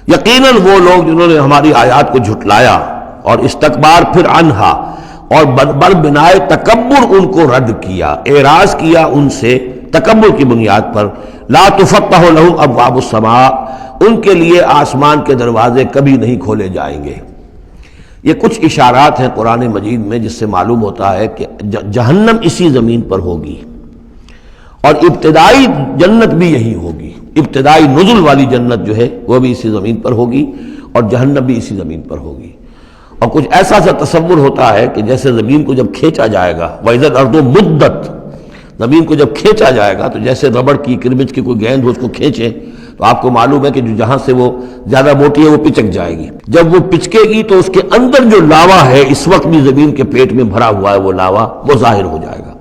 یقیناً وہ لوگ جنہوں نے ہماری آیات کو جھٹلایا اور استکبار پھر عنہا، اور بر بنائے تکبر ان کو رد کیا، اعراض کیا ان سے تکبر کی بنیاد پر، لا تفتح لهم ابواب السماء، ان کے لیے آسمان کے دروازے کبھی نہیں کھولے جائیں گے۔ یہ کچھ اشارات ہیں قرآن مجید میں جس سے معلوم ہوتا ہے کہ جہنم اسی زمین پر ہوگی، اور ابتدائی جنت بھی یہی ہوگی، ابتدائی نزل والی جنت جو ہے وہ بھی اسی زمین پر ہوگی، اور جہنم بھی اسی زمین پر ہوگی۔ اور کچھ ایسا سا تصور ہوتا ہے کہ جیسے زمین کو جب کھینچا جائے گا، وَإِذَا الْأَرْضُ مُدَّتْ، زمین کو جب کھینچا جائے گا تو جیسے ربڑ کی کرمچ کی کوئی گیند ہو اس کو کھینچے تو آپ کو معلوم ہے کہ جو جہاں سے وہ زیادہ موٹی ہے وہ پچک جائے گی، جب وہ پچکے گی تو اس کے اندر جو لاوا ہے، اس وقت بھی زمین کے پیٹ میں بھرا ہوا ہے وہ لاوا، وہ ظاہر ہو جائے گا،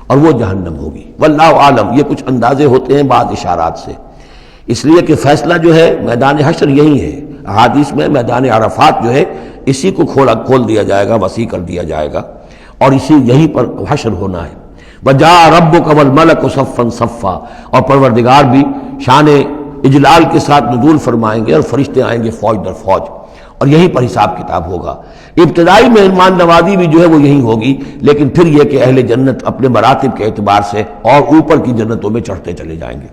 اور وہ جہنم ہوگی۔ واللہ عالم، یہ کچھ اندازے ہوتے ہیں بعض اشارات سے۔ اس لیے کہ فیصلہ جو ہے میدان حشر یہی ہے. احادیث میں میدان عرفات جو ہے اسی کو کھول دیا جائے گا، وسیع کر دیا جائے گا، اور اسی یہیں پر حشر ہونا ہے. وَجَاءَ رَبُّكَ وَالْمَلَكُ صَفًّا صَفًّا، اور پروردگار بھی شان اجلال کے ساتھ نزول فرمائیں گے اور فرشتے آئیں گے فوج در فوج، اور یہیں پر حساب کتاب ہوگا. ابتدائی مہمان نوازی بھی جو ہے وہ یہی ہوگی، لیکن پھر یہ کہ اہل جنت اپنے مراتب کے اعتبار سے اور اوپر کی جنتوں میں چڑھتے چلے جائیں گے.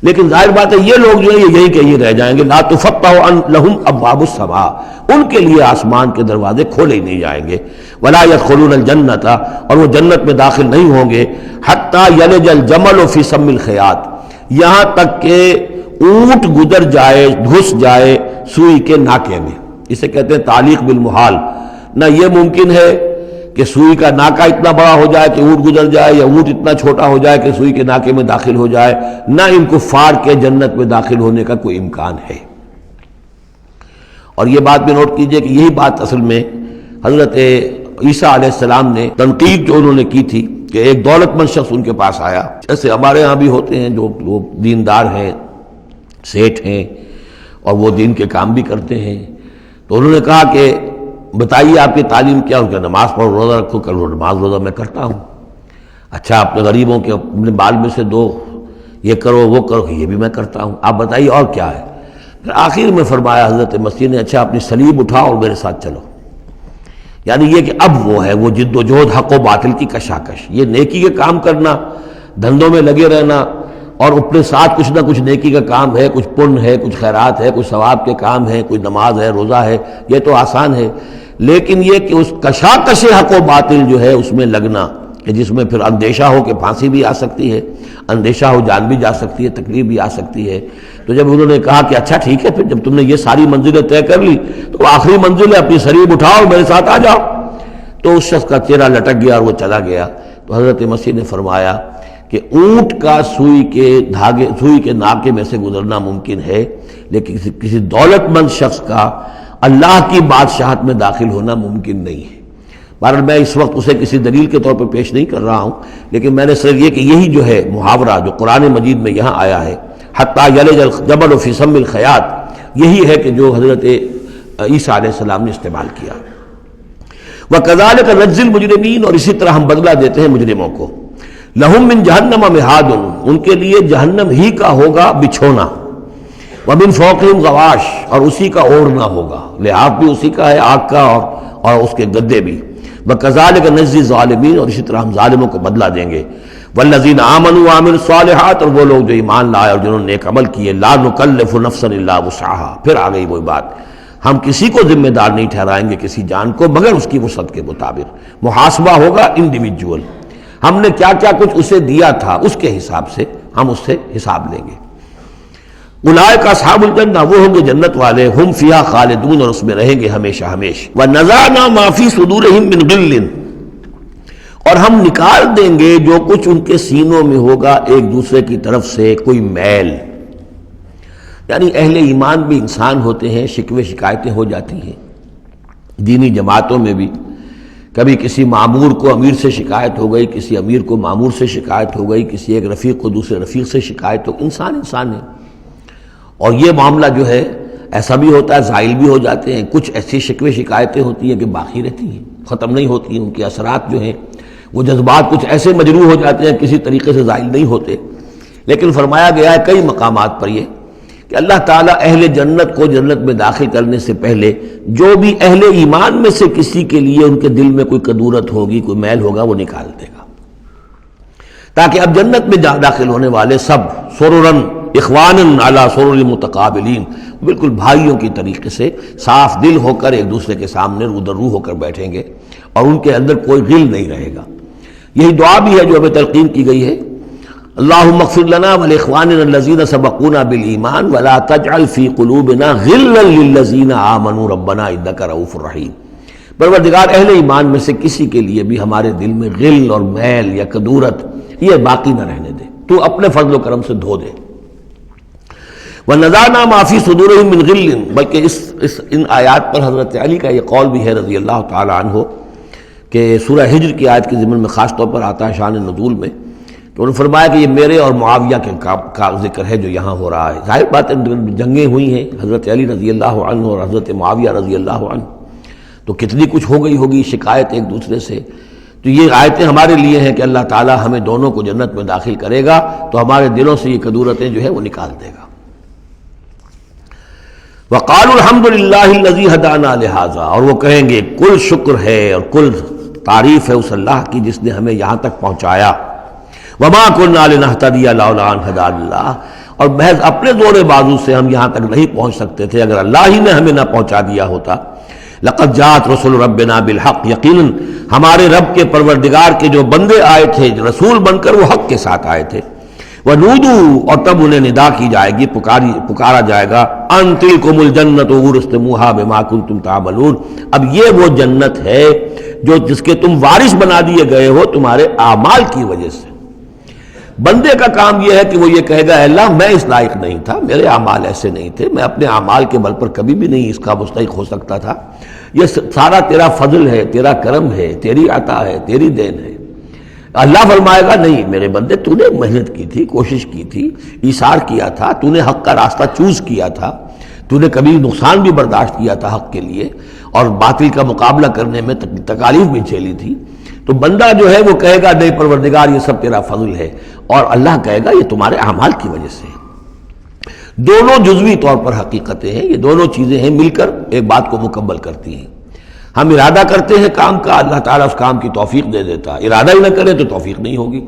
لیکن ظاہر بات ہے یہ لوگ جو ہیں یہ یہی کہ یہ رہ جائیں گے. لا تفتح لهم ابواب السماء، ان کے لیے آسمان کے دروازے کھولے ہی نہیں جائیں گے. ولا يدخلون الجنت، اور وہ جنت میں داخل نہیں ہوں گے. حتی یلج الجمل فی سم الخیاط، یہاں تک کہ اونٹ گزر جائے، گھس جائے سوئی کے ناکے میں. اسے کہتے ہیں تعلیق بالمحال. نہ یہ ممکن ہے کہ سوئی کا ناکہ اتنا بڑا ہو جائے کہ اونٹ گزر جائے، یا اونٹ اتنا چھوٹا ہو جائے کہ سوئی کے ناکے میں داخل ہو جائے. نہ ان کفار کے جنت میں داخل ہونے کا کوئی امکان ہے. اور یہ بات بھی نوٹ کیجئے کہ یہی بات اصل میں حضرت عیسیٰ علیہ السلام نے تنقید جو انہوں نے کی تھی کہ ایک دولت مند شخص ان کے پاس آیا، جیسے ہمارے ہاں بھی ہوتے ہیں جو دیندار ہیں، سیٹھ ہیں، اور وہ دین کے کام بھی کرتے ہیں. تو انہوں نے کہا کہ بتائیے آپ کی تعلیم کیا؟ ان کا نماز پڑھو، روزہ رکھو. کہ نماز روزہ میں کرتا ہوں. اچھا اپنے غریبوں کے اپنے بال میں سے دو، یہ کرو وہ کرو. یہ بھی میں کرتا ہوں. آپ بتائیے اور کیا ہے؟ پھر آخر میں فرمایا حضرت مسیح نے، اچھا اپنی صلیب اٹھاؤ اور میرے ساتھ چلو. یعنی یہ کہ اب وہ ہے وہ جد و جہد حق و باطل کی کشاکش، یہ نیکی کے کام کرنا، دھندوں میں لگے رہنا، اور اپنے ساتھ کچھ نہ کچھ نیکی کا کام ہے، کچھ پن ہے، کچھ خیرات ہے، کچھ ثواب کے کام ہے، کوئی نماز ہے، روزہ ہے، یہ تو آسان ہے. لیکن یہ کہ اس کشاکش حق و باطل جو ہے اس میں لگنا، کہ جس میں پھر اندیشہ ہو کہ پھانسی بھی آ سکتی ہے، اندیشہ ہو جان بھی جا سکتی ہے، تکلیف بھی آ سکتی ہے. تو جب انہوں نے کہا کہ اچھا ٹھیک ہے، پھر جب تم نے یہ ساری منزلیں طے کر لی تو آخری منزل ہے اپنی صلیب اٹھاؤ میرے ساتھ آ جاؤ. تو اس شخص کا چہرہ لٹک گیا اور وہ چلا گیا. تو حضرت مسیح نے فرمایا کہ اونٹ کا سوئی کے ناکے میں سے گزرنا ممکن ہے، لیکن کسی دولت مند شخص کا اللہ کی بادشاہت میں داخل ہونا ممکن نہیں ہے. بہرحال میں اس وقت اسے کسی دلیل کے طور پر پیش نہیں کر رہا ہوں، لیکن میں نے صرف یہ کہ یہی جو ہے محاورہ جو قرآن مجید میں یہاں آیا ہے، حتی یلج الجمل فی سم الخیاط، یہی ہے کہ جو حضرت عیسیٰ علیہ السلام نے استعمال کیا. وَكَذَلِكَ نَجْزِي الْمُجْرِمِينَ، اور اسی طرح ہم بدلہ دیتے ہیں مجرموں کو. لَهُم مِّن جَهَنَّمَ مِہَادٌ، ان کے لیے جہنم ہی کا ہوگا بچھونا. وَمِن فَوْقِهِمْ غَوَاشٍ، اور اسی کا اوڑھنا ہوگا، لحاف بھی اسی کا ہے، آگ کا اور اس کے گدے بھی. وَكَذَلِكَ نَجْزِي الظَّالِمِينَ، اور اسی طرح ہم ظالموں کو بدلہ دیں گے. وَالَّذِينَ آمَنُوا وَعَمِلُوا الصَّالِحَاتِ، اور وہ لوگ جو ایمان لائے اور جنہوں نے نیک عمل کیے. لَا نُكَلِّفُ نَفْسًا إِلَّا وُسْعَهَا، پھر آ گئی وہی بات، ہم کسی کو ذمہ دار نہیں ٹھہرائیں گے کسی جان کو مگر اس کی وسعت کے مطابق. محاسبہ ہوگا انڈیویجول، ہم نے کیا کیا کچھ اسے دیا تھا اس کے حساب سے ہم اس سے حساب لیں گے. اولئک اصحاب الجنہ، وہ ہوں گے جنت والے. ہم فیہا خالدون، اور اس میں رہیں گے ہمیشہ ہمیشہ. ونزعنا ما فی صدورہم من غل، اور ہم نکال دیں گے جو کچھ ان کے سینوں میں ہوگا ایک دوسرے کی طرف سے کوئی میل. یعنی اہل ایمان بھی انسان ہوتے ہیں، شکوے شکایتیں ہو جاتی ہیں. دینی جماعتوں میں بھی کبھی کسی معمور کو امیر سے شکایت ہو گئی، کسی امیر کو معمور سے شکایت ہو گئی، کسی ایک رفیق کو دوسرے رفیق سے شکایت ہو. انسان ہے، اور یہ معاملہ جو ہے ایسا بھی ہوتا ہے، زائل بھی ہو جاتے ہیں. کچھ ایسی شکوے شکایتیں ہوتی ہیں کہ باقی رہتی ہیں، ختم نہیں ہوتی ہیں. ان کے اثرات جو ہیں وہ جذبات کچھ ایسے مجروح ہو جاتے ہیں کسی طریقے سے زائل نہیں ہوتے. لیکن فرمایا گیا ہے کئی مقامات پر یہ کہ اللہ تعالیٰ اہل جنت کو جنت میں داخل کرنے سے پہلے جو بھی اہل ایمان میں سے کسی کے لیے ان کے دل میں کوئی کدورت ہوگی، کوئی میل ہوگا، وہ نکال دے گا، تاکہ اب جنت میں داخل ہونے والے سب سررن اخوانن علی سرر متقابلین، بالکل بھائیوں کی طریقے سے صاف دل ہو کر ایک دوسرے کے سامنے رو در رو ہو کر بیٹھیں گے، اور ان کے اندر کوئی غل نہیں رہے گا. یہی دعا بھی ہے جو ہمیں تلقین کی گئی ہے، اللہم اغفر لنا ولاخواننا الذین سبقونا بالایمان ولا تجعل فی قلوبنا غلا للذین آمنوا ربنا انک رؤوف رحیم. پروردگار اہل ایمان میں سے کسی کے لیے بھی ہمارے دل میں غل اور میل یا کدورت یہ باقی نہ رہنے دے، تو اپنے فضل و کرم سے دھو دے. وَنَزَعْنَا مَا فِي صُدُورِهِم مِّن غِلٍّ، بلکہ ان آیات پر حضرت علی کا یہ قول بھی ہے رضی اللہ تعالی عنہ کہ سورہ ہجر کی آیت کے ضمن میں خاص طور پر آتا ہے شان نزول میں تو انہوں نے فرمایا کہ یہ میرے اور معاویہ کے کا ذکر ہے جو یہاں ہو رہا ہے۔ ظاہر بات ہے جنگیں ہوئی ہیں حضرت علی رضی اللہ عنہ اور حضرت معاویہ رضی اللہ عنہ، تو کتنی کچھ ہو گئی ہوگی شکایت ایک دوسرے سے۔ تو یہ آیتیں ہمارے لیے ہیں کہ اللہ تعالیٰ ہمیں دونوں کو جنت میں داخل کرے گا تو ہمارے دلوں سے یہ کدورتیں جو ہے وہ نکال دے گا۔ وَقَالُوا الْحَمْدُ لِلَّهِ الَّذِي هَدَانَا لِهَذَا، اور وہ کہیں گے کل شکر ہے اور کل تعریف ہے اس اللہ کی جس نے ہمیں یہاں تک پہنچایا۔ وَمَا كُنَّا لِنَهْتَدِيَ لَوْلَا أَنْ هَدَانَا اللَّهُ، اور محض اپنے زور بازو سے ہم یہاں تک نہیں پہنچ سکتے تھے اگر اللہ ہی نے ہمیں نہ پہنچا دیا ہوتا۔ لقد جاءت رسول ربنا بالحق، یقیناً ہمارے رب کے پروردگار کے جو بندے آئے تھے رسول بن کر وہ حق کے ساتھ آئے تھے۔ وَنُودُوا، اور تب انہیں ندا کی جائے گی، پکارا جائے گا، أَن تِلْكُمُ الْجَنَّةُ أُورِثْتُمُوهَا بِمَا كُنتُمْ تَعْمَلُونَ، اب یہ وہ جنت ہے جس کے تم وارث بنا دیے گئے ہو تمہارے اعمال کی وجہ سے۔ بندے کا کام یہ ہے کہ وہ یہ کہے گا اے اللہ میں اس لائق نہیں تھا، میرے اعمال ایسے نہیں تھے، میں اپنے اعمال کے بل پر کبھی بھی نہیں اس کا مستحق ہو سکتا تھا، یہ سارا تیرا فضل ہے، تیرا کرم ہے، تیری عطا ہے، تیری دین ہے۔ اللہ فرمائے گا نہیں میرے بندے، تو نے محنت کی تھی، کوشش کی تھی، ایثار کیا تھا، تو نے حق کا راستہ چوز کیا تھا، تو نے کبھی نقصان بھی برداشت کیا تھا حق کے لیے اور باطل کا مقابلہ کرنے میں تکالیف بھی جھیلی تھی۔ تو بندہ جو ہے وہ کہے گا نہیں پروردگار یہ سب تیرا فضل ہے، اور اللہ کہے گا یہ تمہارے اعمال کی وجہ سے۔ دونوں جزوی طور پر حقیقتیں ہیں، یہ دونوں چیزیں ہیں مل کر ایک بات کو مکمل کرتی ہیں۔ ہم ارادہ کرتے ہیں کام کا، اللہ تعالیٰ اس کام کی توفیق دے دیتا ہے، ارادہ ہی نہ کریں تو توفیق نہیں ہوگی،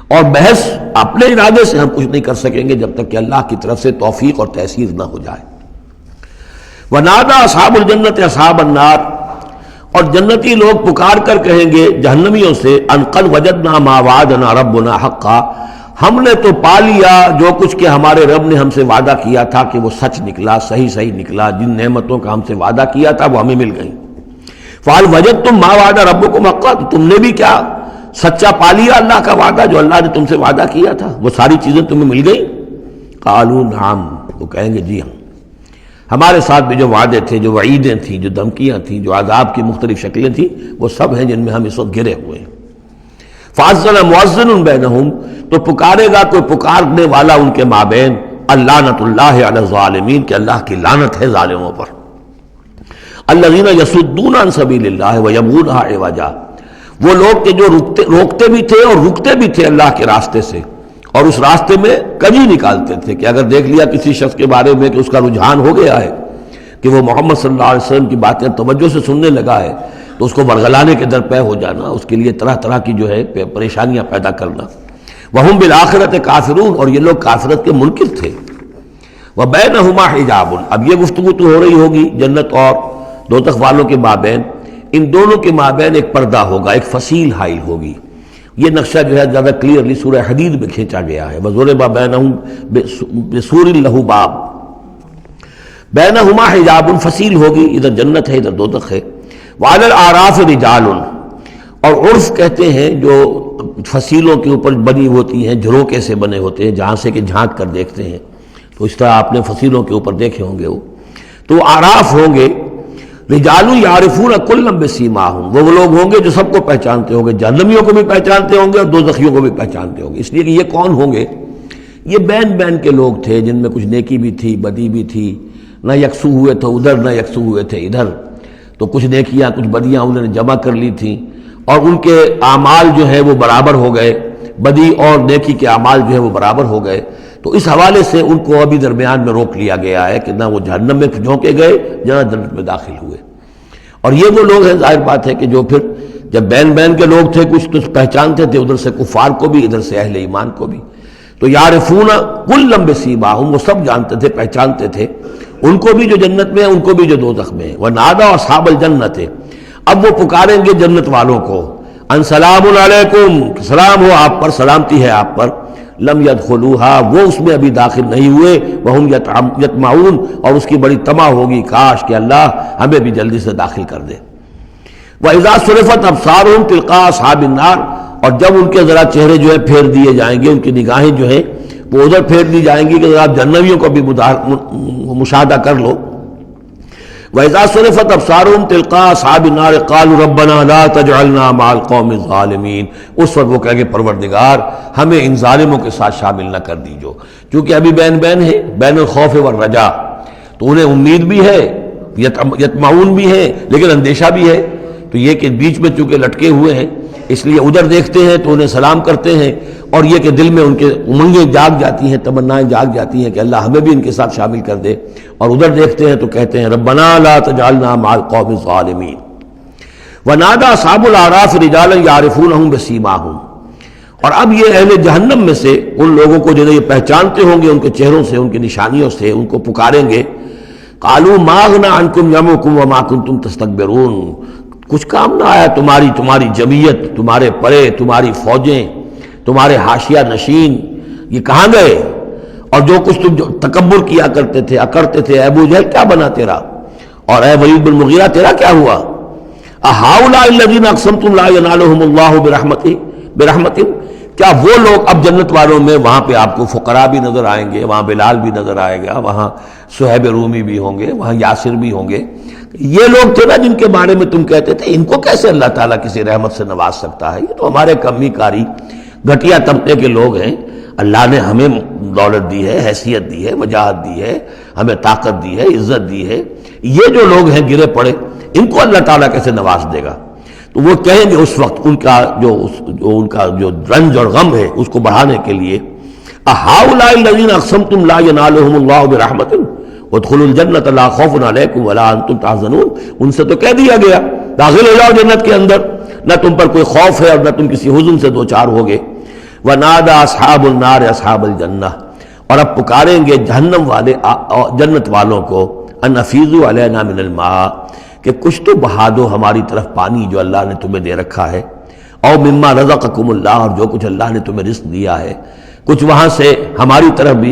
اور محض اپنے ارادے سے ہم کچھ نہیں کر سکیں گے جب تک کہ اللہ کی طرف سے توفیق اور تیسیر نہ ہو جائے۔ وَنَادَى أَصْحَابُ الْجَنَّةِ أَصْحَابَ النَّارِ، اور جنتی لوگ پکار کر کہیں گے جہنمیوں سے أَن قَدْ وَجَدْنَا مَا وَعَدَنَا رَبُّنَا حَقًّا، ہم نے تو پا لیا جو کچھ کہ ہمارے رب نے ہم سے وعدہ کیا تھا کہ وہ سچ نکلا، صحیح نکلا، جن نعمتوں کا ہم سے وعدہ کیا تھا وہ ہمیں مل گئیں۔ فَهَلْ وَجَدْتُم مَّا وَعَدَ رَبُّكُمْ حَقًّا، تو تم نے بھی کیا سچا پا لیا اللہ کا وعدہ جو اللہ نے تم سے وعدہ کیا تھا، وہ ساری چیزیں تمہیں مل گئیں؟ قالوا نعم، وہ کہیں گے جی ہاں، ہمارے ساتھ بھی جو وعدے تھے، جو وعیدیں تھیں، جو دھمکیاں تھیں، جو عذاب کی مختلف شکلیں تھیں، وہ سب ہیں جن میں ہم اس وقت گرے ہوئے ہیں۔ فَأَذَّنَ مُؤَذِّنٌ بَيْنَهُمْ، تو پکارے گا کوئی پکارنے والا ان کے مابین، اللعنۃ اللہ علی الظالمین، کہ اللہ کی لعنت ہے ظالموں پر۔ الذین یصدون عن سبیل اللہ ویبغونها عوجا، وہ لوگ کہ جو روکتے بھی تھے اور رکتے بھی تھے اللہ کے راستے سے، اور اس راستے میں کجی نکالتے تھے کہ اگر دیکھ لیا کسی شخص کے بارے میں کہ اس کا رجحان ہو گیا ہے کہ وہ محمد صلی اللہ علیہ وسلم کی باتیں توجہ سے سننے لگا ہے، تو اس کو ورگلانے کے درپے ہو جانا، اس کے لیے طرح طرح کی جو ہے پریشانیاں پیدا کرنا۔ وہم بالآخرۃ کافرون، اور یہ لوگ کافرت کے منکر تھے۔ وبینہما حجاب، اب یہ گفتگو تو ہو رہی ہوگی جنت اور دوزخ والوں کے مابین، ان دونوں کے مابین ایک پردہ ہوگا، ایک فصیل حائل ہوگی۔ یہ نقشہ جو ہے زیادہ کلیئرلی سورہ حدید میں کھینچا گیا ہے، وَضُرِبَ بَيْنَهُمْ بِسُورٍ لَهُ بَابٌ، بینہما حجاب، فصیل ہوگی، ادھر جنت ہے ادھر دوزخ ہے۔ وعلی الاعراف رجال، اور عرف کہتے ہیں جو فصیلوں کے اوپر بنی ہوتی ہیں، جھروکے سے بنے ہوتے ہیں جہاں سے کہ جھانک کر دیکھتے ہیں، تو اس طرح آپ نے فصیلوں کے اوپر دیکھے ہوں گے، تو اعراف ہوں گے۔ رجال یعرفون کلا بسیماہم، وہ لوگ ہوں گے جو سب کو پہچانتے ہوں گے، جہنمیوں کو بھی پہچانتے ہوں گے اور دوزخیوں کو بھی پہچانتے ہوں گے۔ اس لیے کہ یہ کون ہوں گے؟ یہ بین کے لوگ تھے جن میں کچھ نیکی بھی تھی، بدی بھی تھی، نہ یکسو ہوئے تھے ادھر نہ یکسو ہوئے تھے ادھر، تو کچھ نیکیاں کچھ بدیاں انہوں نے جمع کر لی تھیں، اور ان کے اعمال جو ہے وہ برابر ہو گئے، بدی اور نیکی کے اعمال جو ہے وہ برابر ہو گئے۔ تو اس حوالے سے ان کو ابھی درمیان میں روک لیا گیا ہے کہ نہ وہ جہنم میں جھونکے گئے نہ جنت میں داخل ہوئے۔ اور یہ وہ لوگ ہیں، ظاہر بات ہے کہ جو پھر جب بین کے لوگ تھے کچھ تو پہچانتے تھے ادھر سے کفار کو بھی ادھر سے اہل ایمان کو بھی، تو یعرفون کلا بسیماہم، وہ سب جانتے تھے پہچانتے تھے، ان کو بھی جو جنت میں ہے ان کو بھی جو دوزخ میں ہے۔ ونادى اصحاب الجنت، اب وہ پکاریں گے جنت والوں کو، ان سلام علیکم، سلام ہو آپ پر، سلامتی ہے آپ پر، لم يدخلوها، وہ اس میں ابھی داخل نہیں ہوئے، وہم یطمعون، اور اس کی بڑی طمع ہوگی کاش کہ اللہ ہمیں بھی جلدی سے داخل کر دے۔ وَإِذَا صُرِفَتْ أَبْصَارُهُمْ تِلْقَاءَ أَصْحَابِ النَّارِ، اور جب ان کے ذرا چہرے جو ہے پھیر دیے جائیں گے، ان کی نگاہیں جو ہیں وہ ادھر پھیر دی جائیں گی کہ ذرا جہنمیوں کو بھی مشاہدہ کر لو۔ وَإِذَا صُرِفَتْ أَبْصَارُهُمْ تِلْقَاءَ أَصْحَابِ النَّارِ قَالُوا رَبَّنَا لَا تَجْعَلْنَا مَعَ الْقَوْمِ الظَّالِمِينَ۔ اس وقت وہ کہیں گے پروردگار ہمیں ان ظالموں کے ساتھ شامل نہ کر دیجو، کیونکہ ابھی بین ہے، بین الخوف والرجا، تو انہیں امید بھی ہے، یطمعون بھی ہے، لیکن اندیشہ بھی ہے، تو یہ کہ بیچ میں چونکہ لٹکے ہوئے ہیں اس لیے ادھر دیکھتے ہیں تو انہیں سلام کرتے ہیں، اور یہ کہ دل میں ان کے امنگیں جاگ جاتی ہیں، تمنائیں جاگ جاتی ہیں کہ اللہ ہمیں بھی ان کے ساتھ شامل کر دے، اور ادھر دیکھتے ہیں تو کہتے ہیں ربنا لا تجعلنا مع القوم الظالمین۔ ونادى اصحاب الاعراف رجالا يعرفونهم بسیماہم، اور اب یہ اہل جہنم میں سے ان لوگوں کو جنہیں یہ پہچانتے ہوں گے ان کے چہروں سے، ان کی نشانیوں سے، ان کو پکاریں گے، قالوا ما اغنى عنكم جمعكم وما كنتم تستكبرون، کچھ کام نہ آیا تمہاری جمعیت، تمہارے پرے، تمہاری فوجیں، تمہارے حاشیہ نشین، یہ کہاں گئے؟ اور جو کچھ تم جو تکبر کیا کرتے تھے، اکڑتے تھے، اے ابو جہل کیا بنا تیرا، اور اے ولید بن مغیرہ تیرا کیا ہوا؟ اہؤلاء الذین اقسمتم لا ینالهم اللہ برحمۃ، کیا وہ لوگ اب جنت والوں میں وہاں پہ آپ کو فقراء بھی نظر آئیں گے، وہاں بلال بھی نظر آئے گا، وہاں صہیب رومی بھی ہوں گے، وہاں یاسر بھی ہوں گے، یہ لوگ تھے نا جن کے بارے میں تم کہتے تھے ان کو کیسے اللہ تعالیٰ کسی رحمت سے نواز سکتا ہے، یہ تو ہمارے کمی کاری گھٹیا طبقے کے لوگ ہیں، اللہ نے ہمیں دولت دی ہے، حیثیت دی ہے، وجاہت دی ہے، ہمیں طاقت دی ہے، عزت دی ہے، یہ جو لوگ ہیں گرے پڑے ان کو اللہ تعالیٰ کیسے نواز دے گا؟ تو وہ کہیں گے اس وقت ان کا جو رنج اور غم ہے اس کو بڑھانے کے لیے، اہؤلاء الذین اقسمتم لا ینالهم اللہ برحمۃ ادخلوا الجنۃ لا خوف علیکم ولا انتم تحزنون، ان سے تو کہہ دیا گیا داخل ہو جاؤ جنت کے اندر، نہ تم پر کوئی خوف ہے اور نہ تم کسی حزن سے دوچار ہوگے۔ ونادى اصحاب النار اصحاب الجنہ، اور اب پکاریں گے جہنم والے جنت والوں کو، ان افیضوا علینا من الماء، کہ کچھ تو بہا دو ہماری طرف پانی جو اللہ نے تمہیں دے رکھا ہے، او مما رزقکم اللہ، اور جو کچھ اللہ نے تمہیں رزق دیا ہے کچھ وہاں سے ہماری طرف بھی،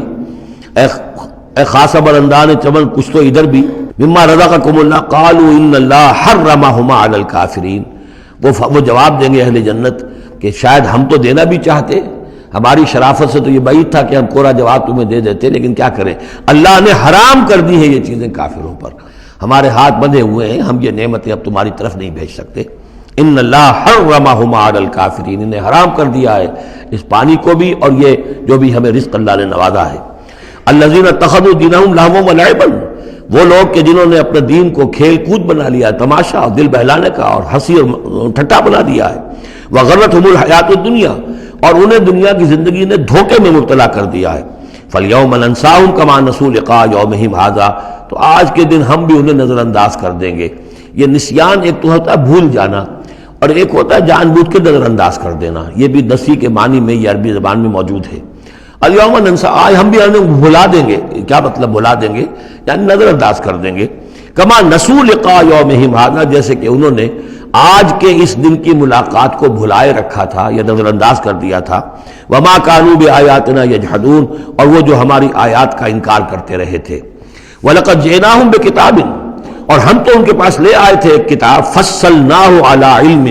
اے خاصہ برندان چمن کچھ تو ادھر بھی، مما رزقکم اللہ، قالوا ان اللہ حرمہما علی الکافرین، وہ جواب دیں گے اہل جنت کہ شاید ہم تو دینا بھی چاہتے، ہماری شرافت سے تو یہ بعید تھا کہ ہم کوڑا جواب تمہیں دے دیتے، لیکن کیا کریں، اللہ نے حرام کر دی ہے یہ چیزیں کافروں پر، ہمارے ہاتھ بندھے ہوئے ہیں، ہم یہ نعمتیں اب تمہاری طرف نہیں بھیج سکتے۔ ان اللہ حرمہما علی الکافرین، انہیں حرام کر دیا ہے اس پانی کو بھی اور یہ جو بھی ہمیں رزق اللہ نے نوازا ہے۔ الذین اتخذوا دینہم لہوا ولعبا، وہ لوگ کہ جنہوں نے اپنے دین کو کھیل کود بنا لیا، تماشا اور دل بہلانے کا اور ہنسی اور ٹھٹا بنا دیا ہے، وغرتہم الحیات الدنیا، اور انہیں دنیا کی زندگی نے دھوکے میں مبتلا کر دیا ہے۔ فَالْيَوْمَ نَنْسَاهُمْ كَمَا نَسُوا لِقَاءَ يَوْمِهِمْ هَذَا، تو آج کے دن ہم بھی انہیں نظر انداز کر دیں گے۔ یہ نسیان ایک تو ہوتا ہے بھول جانا، اور ایک ہوتا ہے جان بوجھ کے نظر انداز کر دینا، یہ بھی نسی کے معنی میں یہ عربی زبان میں موجود ہے۔ الیوم ننسا، آج ہم بھی انہیں بھلا دیں گے، کیا مطلب بھلا دیں گے؟ یعنی نظر انداز کر دیں گے، کما نسوا لقاء یومہم ھذا، جیسے کہ انہوں نے آج کے اس دن کی ملاقات کو بھلائے رکھا تھا یا نظر انداز کر دیا تھا، وما کانوا بآیاتنا یجحدون، اور وہ جو ہماری آیات کا انکار کرتے رہے تھے۔ وَلَقَدْ جِئْنَاهُمْ بِكِتَابٍ، اور ہم تو ان کے پاس لے آئے تھے ایک کتاب، فَصَّلْنَاهُ عَلَىٰ عِلْمٍ،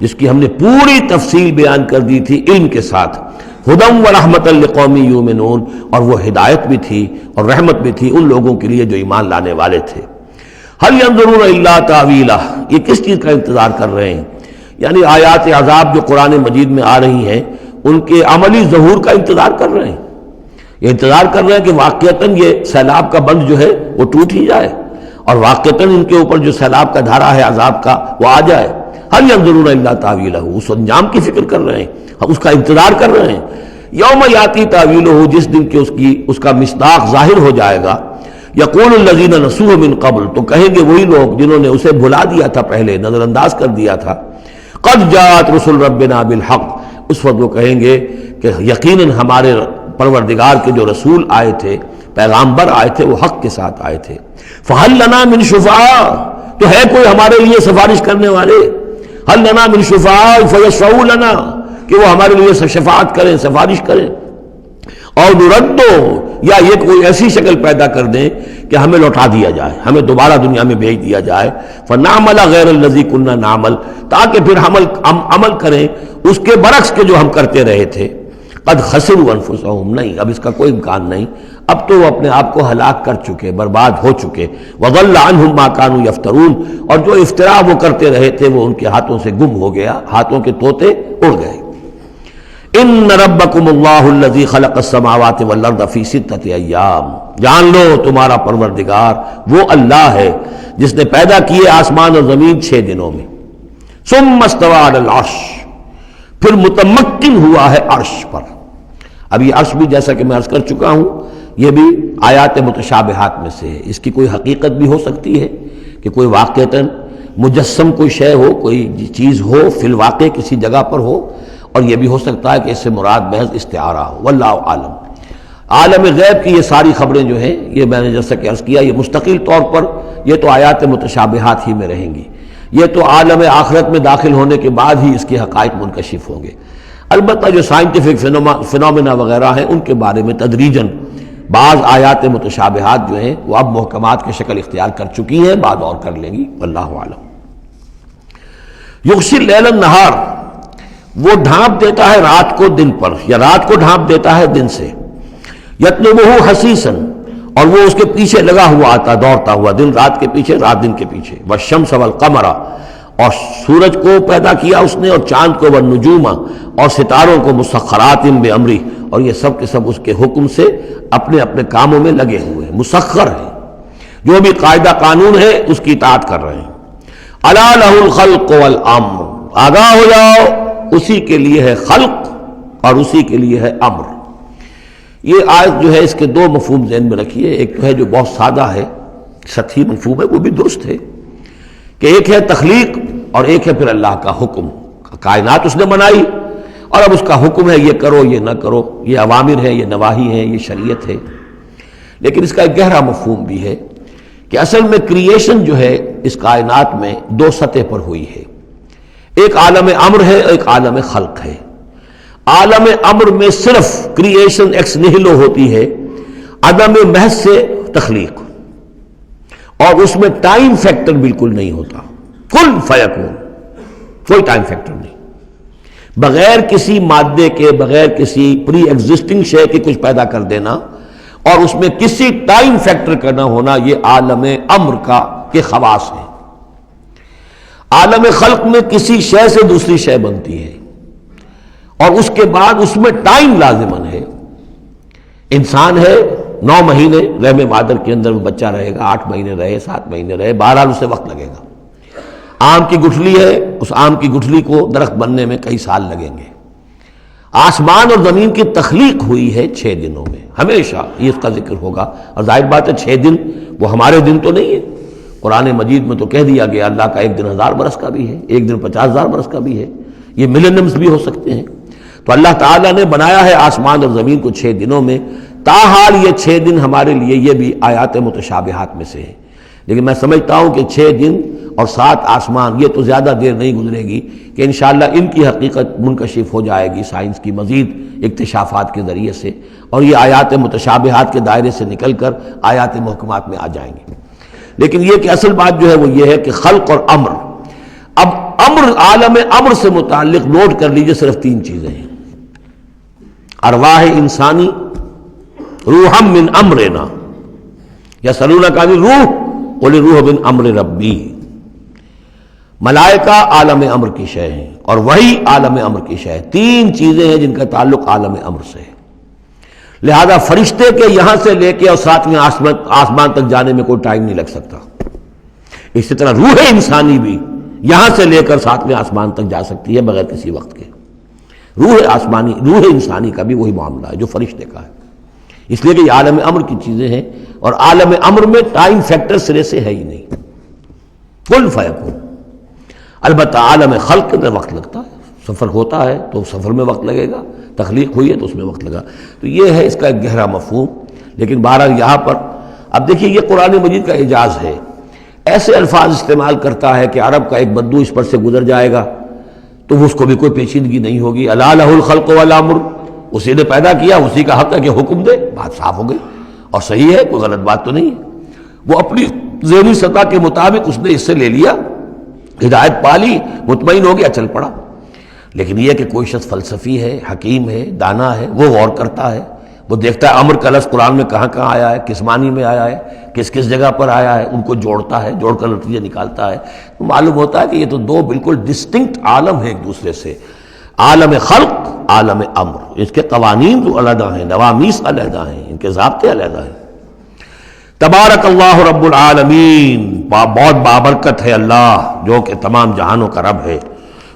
جس کی ہم نے پوری تفصیل بیان کر دی تھی علم کے ساتھ، ہدی ورحمۃ لقوم یؤمنون، اور وہ ہدایت بھی تھی اور رحمت بھی تھی ان لوگوں کے لیے جو ایمان لانے والے تھے۔ هل ينظرون الا تاویلہ، یہ کس چیز کا انتظار کر رہے ہیں؟ یعنی آیات عذاب جو قرآن مجید میں آ رہی ہیں ان کے عملی ظہور کا انتظار کر رہے ہیں، یہ انتظار کر رہے ہیں کہ واقعتاً یہ سیلاب کا بند جو ہے وہ ٹوٹ ہی جائے، اور واقعتاً ان کے اوپر جو سیلاب کا دھارا ہے عذاب کا وہ آ جائے۔ هل ينظرون الا تاویلہ، اس انجام کی فکر کر رہے ہیں، اس کا انتظار کر رہے ہیں۔ یوم یاتی تاویلہ، جس دن کہ اس کا مصداق ظاہر ہو جائے گا۔ یقول الذین نسوہ من قبل، تو کہیں گے وہی لوگ جنہوں نے اسے بھلا دیا تھا، پہلے نظر انداز کر دیا تھا، قد جاءت رسل ربنا بالحق، اس وقت وہ کہیں گے کہ یقیناً ہمارے پروردگار کے جو رسول آئے تھے، پیغامبر آئے تھے، وہ حق کے ساتھ آئے تھے۔ فہل لنا من شفعاء، تو ہے کوئی ہمارے لیے سفارش کرنے والے؟ ہل لنا من شفعاء فیشفعوا لنا، کہ وہ ہمارے لیے شفاعت کریں، سفارش کریں۔ اور نردو، یا یہ کوئی ایسی شکل پیدا کر دیں کہ ہمیں لوٹا دیا جائے، ہمیں دوبارہ دنیا میں بھیج دیا جائے، فنعمل غیر الذی کنا نعمل، تاکہ پھر ہم عمل کریں اس کے برعکس کے جو ہم کرتے رہے تھے۔ قد خسروا انفسهم، نہیں اب اس کا کوئی امکان نہیں، اب تو وہ اپنے آپ کو ہلاک کر چکے، برباد ہو چکے. وَضَلَّ عَنْهُمْ مَا كَانُوا يَفْتَرُونَ، اور جو افتراء وہ کرتے رہے تھے وہ ان کے ہاتھوں سے گم ہو گیا، ہاتھوں کے طوطے اڑ گئے. ان ربکم اللہ الذی خلق السماوات والارض فی ستۃ ایام، جان لو تمہارا پروردگار وہ اللہ ہے جس نے پیدا کیے آسمان اور زمین 6 دنوں میں. ثم استوى علی العرش، پھر متمکن ہوا ہے عرش پر. اب یہ عرش بھی جیسا کہ میں عرض کر چکا ہوں یہ بھی آیات متشابہات میں سے ہے. اس کی کوئی حقیقت بھی ہو سکتی ہے کہ کوئی واقعتاً مجسم کوئی شے ہو، کوئی چیز ہو فی الواقع کسی جگہ پر ہو، اور یہ بھی ہو سکتا ہے کہ اس سے مراد محض استعارہ ہو. واللہ عالم. عالم غیب کی یہ ساری خبریں جو ہیں، یہ میں نے جیسا کہ عرض کیا یہ مستقل طور پر یہ تو آیات متشابہات ہی میں رہیں گی. یہ تو عالم آخرت میں داخل ہونے کے بعد ہی اس کے حقائق منکشف ہوں گے. البتہ جو سائنٹیفک فنومینا وغیرہ ہیں ان کے بارے میں تدریجاً بعض آیات متشابہات جو ہیں وہ اب محکمات کی شکل اختیار کر چکی ہیں، بعد اور کر لیں گی. واللہ عالم. یغشی اللیل النہار، وہ ڈھانپ دیتا ہے رات کو دن پر، یا رات کو ڈھانپ دیتا ہے دن سے. یطلبہ حثیثاً، اور وہ اس کے پیچھے لگا ہوا آتا، دوڑتا ہوا، دن رات کے پیچھے رات دن کے پیچھے. والشمس والقمر، اور سورج کو پیدا کیا اس نے اور چاند کو، والنجوم، اور ستاروں کو، مسخرات بامرہ، اور یہ سب کے سب اس کے حکم سے اپنے اپنے کاموں میں لگے ہوئے ہیں، مسخر ہیں، جو بھی قاعدہ قانون ہے اس کی اطاعت کر رہے ہیں. الا لہ الخلق والامر، آگاہ ہو جاؤ اسی کے لیے ہے خلق اور اسی کے لیے ہے امر. یہ آیت جو ہے اس کے 2 مفہوم ذہن میں رکھیے. ایک تو ہے جو بہت سادہ ہے، سطحی مفہوم ہے، وہ بھی درست ہے کہ ایک ہے تخلیق اور ایک ہے پھر اللہ کا حکم. کائنات اس نے بنائی اور اب اس کا حکم ہے یہ کرو یہ نہ کرو، یہ اوامر ہے، یہ نواہی ہے، یہ شریعت ہے. لیکن اس کا ایک گہرا مفہوم بھی ہے کہ اصل میں کریشن جو ہے اس کائنات میں 2 سطح پر ہوئی ہے. ایک عالم امر ہے، ایک عالم خلق ہے. عالم امر میں صرف کریشن ایکس نہلو ہوتی ہے، عدم محض سے تخلیق، اور اس میں ٹائم فیکٹر بالکل نہیں ہوتا. کن فیکون، کوئی ٹائم فیکٹر نہیں. بغیر کسی مادے کے، بغیر کسی پری ایگزسٹنگ شے کے کچھ پیدا کر دینا اور اس میں کسی ٹائم فیکٹر کا نہ ہونا، یہ عالم امر کے خواص ہے. عالم خلق میں کسی شے سے دوسری شے بنتی ہے اور اس کے بعد اس میں ٹائم لازمن ہے. انسان ہے 9 مہینے رحم مادر کے اندر وہ بچہ رہے گا، 8 مہینے رہے، 7 مہینے رہے، بہرحال اسے وقت لگے گا. آم کی گٹھلی ہے، اس آم کی گٹھلی کو درخت بننے میں کئی سال لگیں گے. آسمان اور زمین کی تخلیق ہوئی ہے 6 دنوں میں، ہمیشہ یہ اس کا ذکر ہوگا. اور ظاہر بات ہے 6 دن وہ ہمارے دن تو نہیں ہے. قرآن مجید میں تو کہہ دیا گیا اللہ کا ایک دن 1000 برس کا بھی ہے، ایک دن 50,000 برس کا بھی ہے، یہ ملینمز بھی ہو سکتے ہیں. تو اللہ تعالیٰ نے بنایا ہے آسمان اور زمین کو 6 دنوں میں. تاحال یہ 6 دن ہمارے لیے یہ بھی آیات متشابہات میں سے ہے. لیکن میں سمجھتا ہوں کہ 6 دن اور 7 آسمان یہ تو زیادہ دیر نہیں گزرے گی کہ انشاءاللہ ان کی حقیقت منکشف ہو جائے گی سائنس کی مزید اکتشافات کے ذریعے سے، اور یہ آیات متشابہات کے دائرے سے نکل کر آیات محکمات میں آ جائیں گی. لیکن یہ کہ اصل بات جو ہے وہ یہ ہے کہ خلق اور امر. اب امر، عالم امر سے متعلق نوٹ کر لیجئے صرف 3 چیزیں ہیں. ارواح انسانی، روحم من امرنا، یسألونک عن الروح قل الروح من امر ربی. ملائکہ عالم امر کی شے ہیں اور وہی عالم امر کی شے ہے. 3 چیزیں ہیں جن کا تعلق عالم امر سے ہے. لہذا فرشتے کے یہاں سے لے کے اور 7ویں آسمان تک جانے میں کوئی ٹائم نہیں لگ سکتا. اسی طرح روح انسانی بھی یہاں سے لے کر 7ویں آسمان تک جا سکتی ہے بغیر کسی وقت کے. روح انسانی کا بھی وہی معاملہ ہے جو فرشتے کا ہے. اس لیے کہ یہ عالم امر کی چیزیں ہیں اور عالم امر میں ٹائم فیکٹر سرے سے ہے ہی نہیں. کن فیکون. البتہ عالم خلق کے اندر وقت لگتا ہے. سفر ہوتا ہے تو سفر میں وقت لگے گا، تخلیق ہوئی ہے تو اس میں وقت لگا. تو یہ ہے اس کا ایک گہرا مفہوم. لیکن بہرحال یہاں پر اب دیکھیے یہ قرآن مجید کا اعجاز ہے. ایسے الفاظ استعمال کرتا ہے کہ عرب کا ایک بدو اس پر سے گزر جائے گا تو اس کو بھی کوئی پیچیدگی نہیں ہوگی. الا لہ الخلق والامر، اسی نے پیدا کیا، اسی کا حق ہے کہ حکم دے. بات صاف ہو گئی اور صحیح ہے، کوئی غلط بات تو نہیں ہے. وہ اپنی ذہنی سطح کے مطابق اس نے اس سے لے لیا، ہدایت پالی، مطمئن ہو گیا، چل پڑا. لیکن یہ کہ کوئی شخص فلسفی ہے، حکیم ہے، دانا ہے، وہ غور کرتا ہے، وہ دیکھتا ہے امر کا لفظ قرآن میں کہاں کہاں آیا ہے، کس معنی میں آیا ہے، کس کس جگہ پر آیا ہے، ان کو جوڑتا ہے، جوڑ کر نتیجے نکالتا ہے، تو معلوم ہوتا ہے کہ یہ تو دو بالکل ڈسٹنکٹ عالم ہیں ایک دوسرے سے، عالم خلق، عالم امر، اس کے قوانین جو علیحدہ ہیں، نوامیس علیحدہ ہیں، ان کے ضابطے علیحدہ ہیں۔ تبارک اللہ رب العالمین، بہت بابرکت ہے اللہ جو کہ تمام جہانوں کا رب ہے۔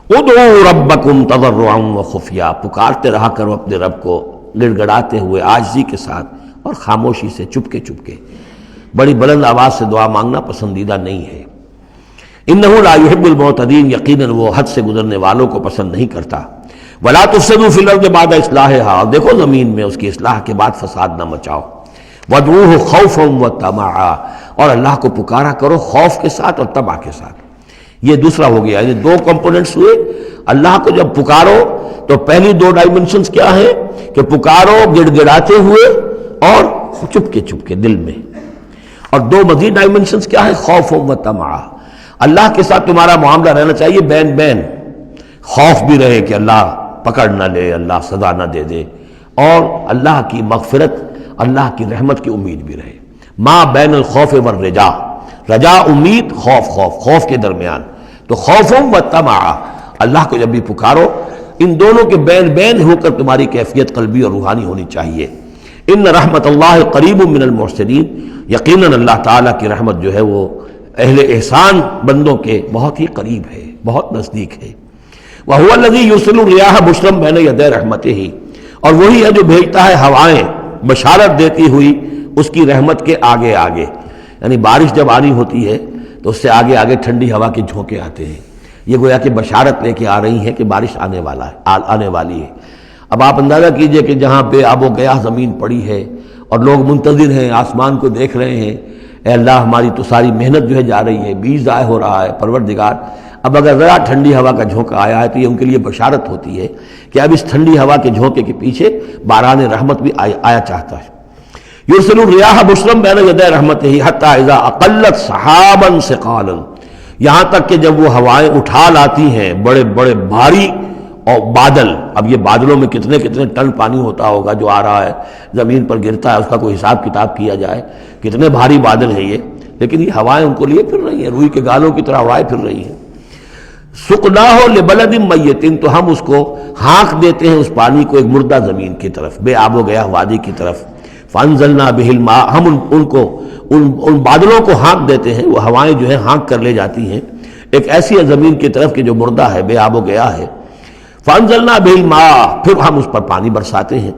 ادعوا ربکم تضرعا وخفیا، پکارتے رہا کرو اپنے رب کو گڑ گڑاتے ہوئے، عاجزی کے ساتھ اور خاموشی سے، چپکے چپکے۔ بڑی بلند آواز سے دعا مانگنا پسندیدہ نہیں ہے۔ انہ لا یحب المعتدین، یقیناً وہ حد سے گزرنے والوں کو پسند نہیں کرتا۔ ولا تفسدوا فی الارض بعد اصلاحها، اور دیکھو زمین میں اس کی اصلاح کے بعد فساد نہ مچاؤ۔ وادعوہ خوفا وطمعا، اور اللہ کو پکارا کرو خوف کے ساتھ اور طمع کے ساتھ۔ یہ دوسرا ہو گیا، یہ دو کمپوننٹس ہوئے۔ اللہ کو جب پکارو تو پہلی دو ڈائمنشنز کیا ہیں کہ پکارو گڑ گڑاتے ہوئے اور چپکے چپکے دل میں، اور دو مزید ڈائمنشنز کیا ہیں، خوف و طمع۔ اللہ کے ساتھ تمہارا معاملہ رہنا چاہیے بین بین، خوف بھی رہے کہ اللہ پکڑ نہ لے، اللہ سزا نہ دے دے، اور اللہ کی مغفرت، اللہ کی رحمت کی امید بھی رہے۔ ما بین الخوف والرجا، رجا امید، خوف خوف کے درمیان، تو خوف و طمع، اللہ کو جب بھی پکارو ان دونوں کے بین بین ہو کر تمہاری کیفیت قلبی اور روحانی ہونی چاہیے۔ ان رحمت اللہ قریب من المحسنین، یقیناً اللہ تعالیٰ کی رحمت جو ہے وہ اہل احسان بندوں کے بہت ہی قریب ہے، بہت نزدیک ہے۔ وَهُوَ الَّذِي يُرْسِلُ الرِّيَاحَ بُشْرًا بَيْنَ يَدَيْ رَحْمَتِهِ، اور وہی ہے جو بھیجتا ہے ہوائیں بشارت دیتی ہوئی اس کی رحمت کے آگے آگے، یعنی بارش جب آنی ہوتی ہے تو اس سے آگے آگے ٹھنڈی ہوا کے جھونکے آتے ہیں، یہ گویا کہ بشارت لے کے آ رہی ہے کہ بارش آنے والی ہے۔ اب آپ اندازہ کیجئے کہ جہاں پہ آب و گیاہ زمین پڑی ہے اور لوگ منتظر ہیں، آسمان کو دیکھ رہے ہیں، اے اللہ ہماری تو ساری محنت جو ہے جا رہی ہے، بیج ضائع ہو رہا ہے، پروردگار اب اگر ذرا ٹھنڈی ہوا کا جھونکا آیا ہے تو یہ ان کے لیے بشارت ہوتی ہے کہ اب اس ٹھنڈی ہوا کے جھونکے کے پیچھے باران رحمت بھی آیا چاہتا ہے۔ یرسل الریاح بشرا بین یدی رحمتہ حتی اذا اقلت سحابا ثقالا، یہاں تک کہ جب وہ ہوائیں اٹھا لاتی ہیں بڑے بڑے بھاری اور بادل، اب یہ بادلوں میں کتنے کتنے ٹن پانی ہوتا ہوگا جو آ رہا ہے زمین پر گرتا ہے، اس کا کوئی حساب کتاب کیا جائے کتنے بھاری بادل ہیں یہ، لیکن یہ ہوائیں ان کو لیے پھر رہی ہیں، روئی کے گالوں کی طرح ہوائیں پھر رہی ہیں۔ سقناہ لبلد میت، تو ہم اس کو ہانک دیتے ہیں اس پانی کو ایک مردہ زمین کی طرف، بے آب و گیا وادی کی طرف۔ فانزلنا بہ الماء، ہم ان بادلوں کو ہانک دیتے ہیں، وہ ہوائیں جو ہیں ہانک کر لے جاتی ہیں ایک ایسی زمین کی طرف کہ جو مردہ ہے، بے آب و گیا ہے۔ فانزلنا بہ الماء، پھر ہم اس پر پانی برساتے ہیں۔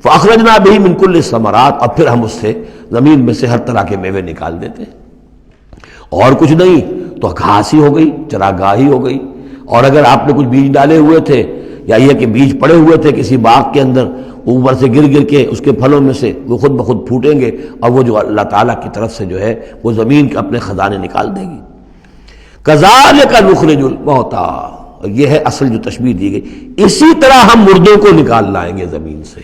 فاخرجنا بہ من کل الثمرات، اور پھر ہم اس سے زمین میں سے ہر طرح کے میوے نکال دیتے ہیں۔ اور کچھ نہیں تو گھاس ہی ہو گئی، چراگاہ ہی ہو گئی، اور اگر آپ نے کچھ بیج ڈالے ہوئے تھے یا یہ کہ بیج پڑے ہوئے تھے کسی باغ کے اندر، اوپر سے گر گر کے اس کے پھلوں میں سے وہ خود بخود پھوٹیں گے، اور وہ جو اللہ تعالیٰ کی طرف سے جو ہے وہ زمین کے اپنے خزانے نکال دے گی۔ کذالک نخرج الموتیٰ، یہ ہے اصل جو تشبیہ دی گئی، اسی طرح ہم مردوں کو نکال لائیں گے زمین سے،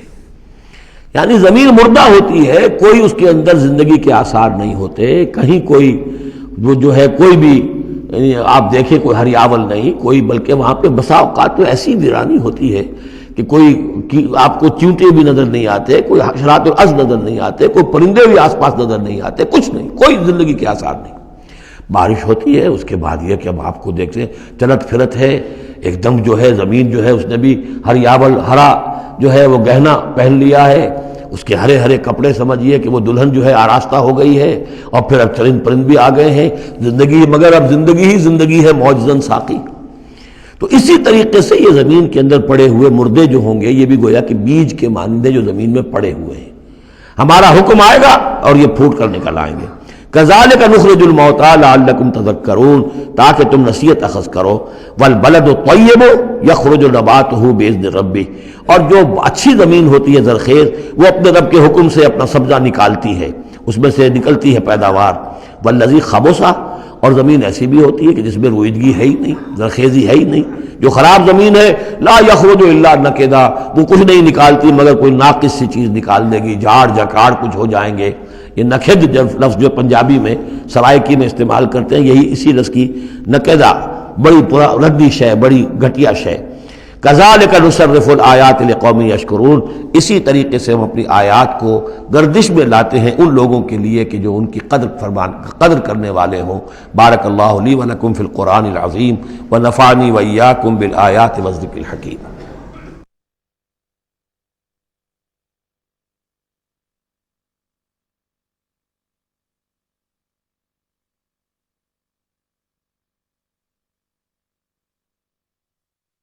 یعنی زمین مردہ ہوتی ہے، کوئی اس کے اندر زندگی کے آثار نہیں ہوتے، کہیں کوئی وہ جو ہے کوئی بھی یعنی آپ دیکھیں کوئی ہریاول نہیں کوئی، بلکہ وہاں پہ بسا اوقات تو ایسی ویرانی ہوتی ہے کہ کوئی آپ کو چیونٹے بھی نظر نہیں آتے، کوئی حشرات الارض نظر نہیں آتے، کوئی پرندے بھی آس پاس نظر نہیں آتے، کچھ نہیں، کوئی زندگی کے آثار نہیں۔ بارش ہوتی ہے، اس کے بعد یہ کہ اب آپ کو دیکھتے ہیں چلت پھرت ہے، ایک دم جو ہے زمین جو ہے اس نے بھی ہریاول ہرا جو ہے وہ گہنا پہن لیا ہے، اس کے ہرے ہرے کپڑے سمجھیے کہ وہ دلہن جو ہے آراستہ ہو گئی ہے، اور پھر اب چرند پرند بھی آ گئے ہیں زندگی، مگر اب زندگی ہی زندگی ہے معجزاً ساقی۔ تو اسی طریقے سے یہ زمین کے اندر پڑے ہوئے مردے جو ہوں گے یہ بھی گویا کہ بیج کے مانندے جو زمین میں پڑے ہوئے ہیں، ہمارا حکم آئے گا اور یہ پھوٹ کر نکل آئیں گے۔ کذالک نخرج الموتیٰ لعلکم تذکرون، تاکہ تم نصیحت اخذ کرو۔ والبلد الطیب یخرج نباتہ باذن ربہ، اور جو اچھی زمین ہوتی ہے زرخیز، وہ اپنے رب کے حکم سے اپنا سبزہ نکالتی ہے، اس میں سے نکلتی ہے پیداوار۔ والذی خبث، اور زمین ایسی بھی ہوتی ہے کہ جس میں رویدگی ہے ہی نہیں، زرخیزی ہے ہی نہیں، جو خراب زمین ہے لا یخرج الا نکدا، وہ کچھ نہیں نکالتی مگر کوئی ناقص سی چیز نکال دے گی، جھاڑ جھکاڑ کچھ ہو جائیں گے۔ یہ نکد لفظ جو پنجابی میں سرائکی میں استعمال کرتے ہیں، یہی اسی لفظ کی نکدہ، بڑی ردی شے، بڑی گھٹیا شے۔ کذالک نصرف الآیات لقوم یشکرون، اسی طریقے سے ہم اپنی آیات کو گردش میں لاتے ہیں ان لوگوں کے لیے کہ جو ان کی قدر کرنے والے ہوں۔ بارک اللہ لی ولکم فی القرآن العظیم ونفعنی وإیاکم بالآیات والذکر الحکیم۔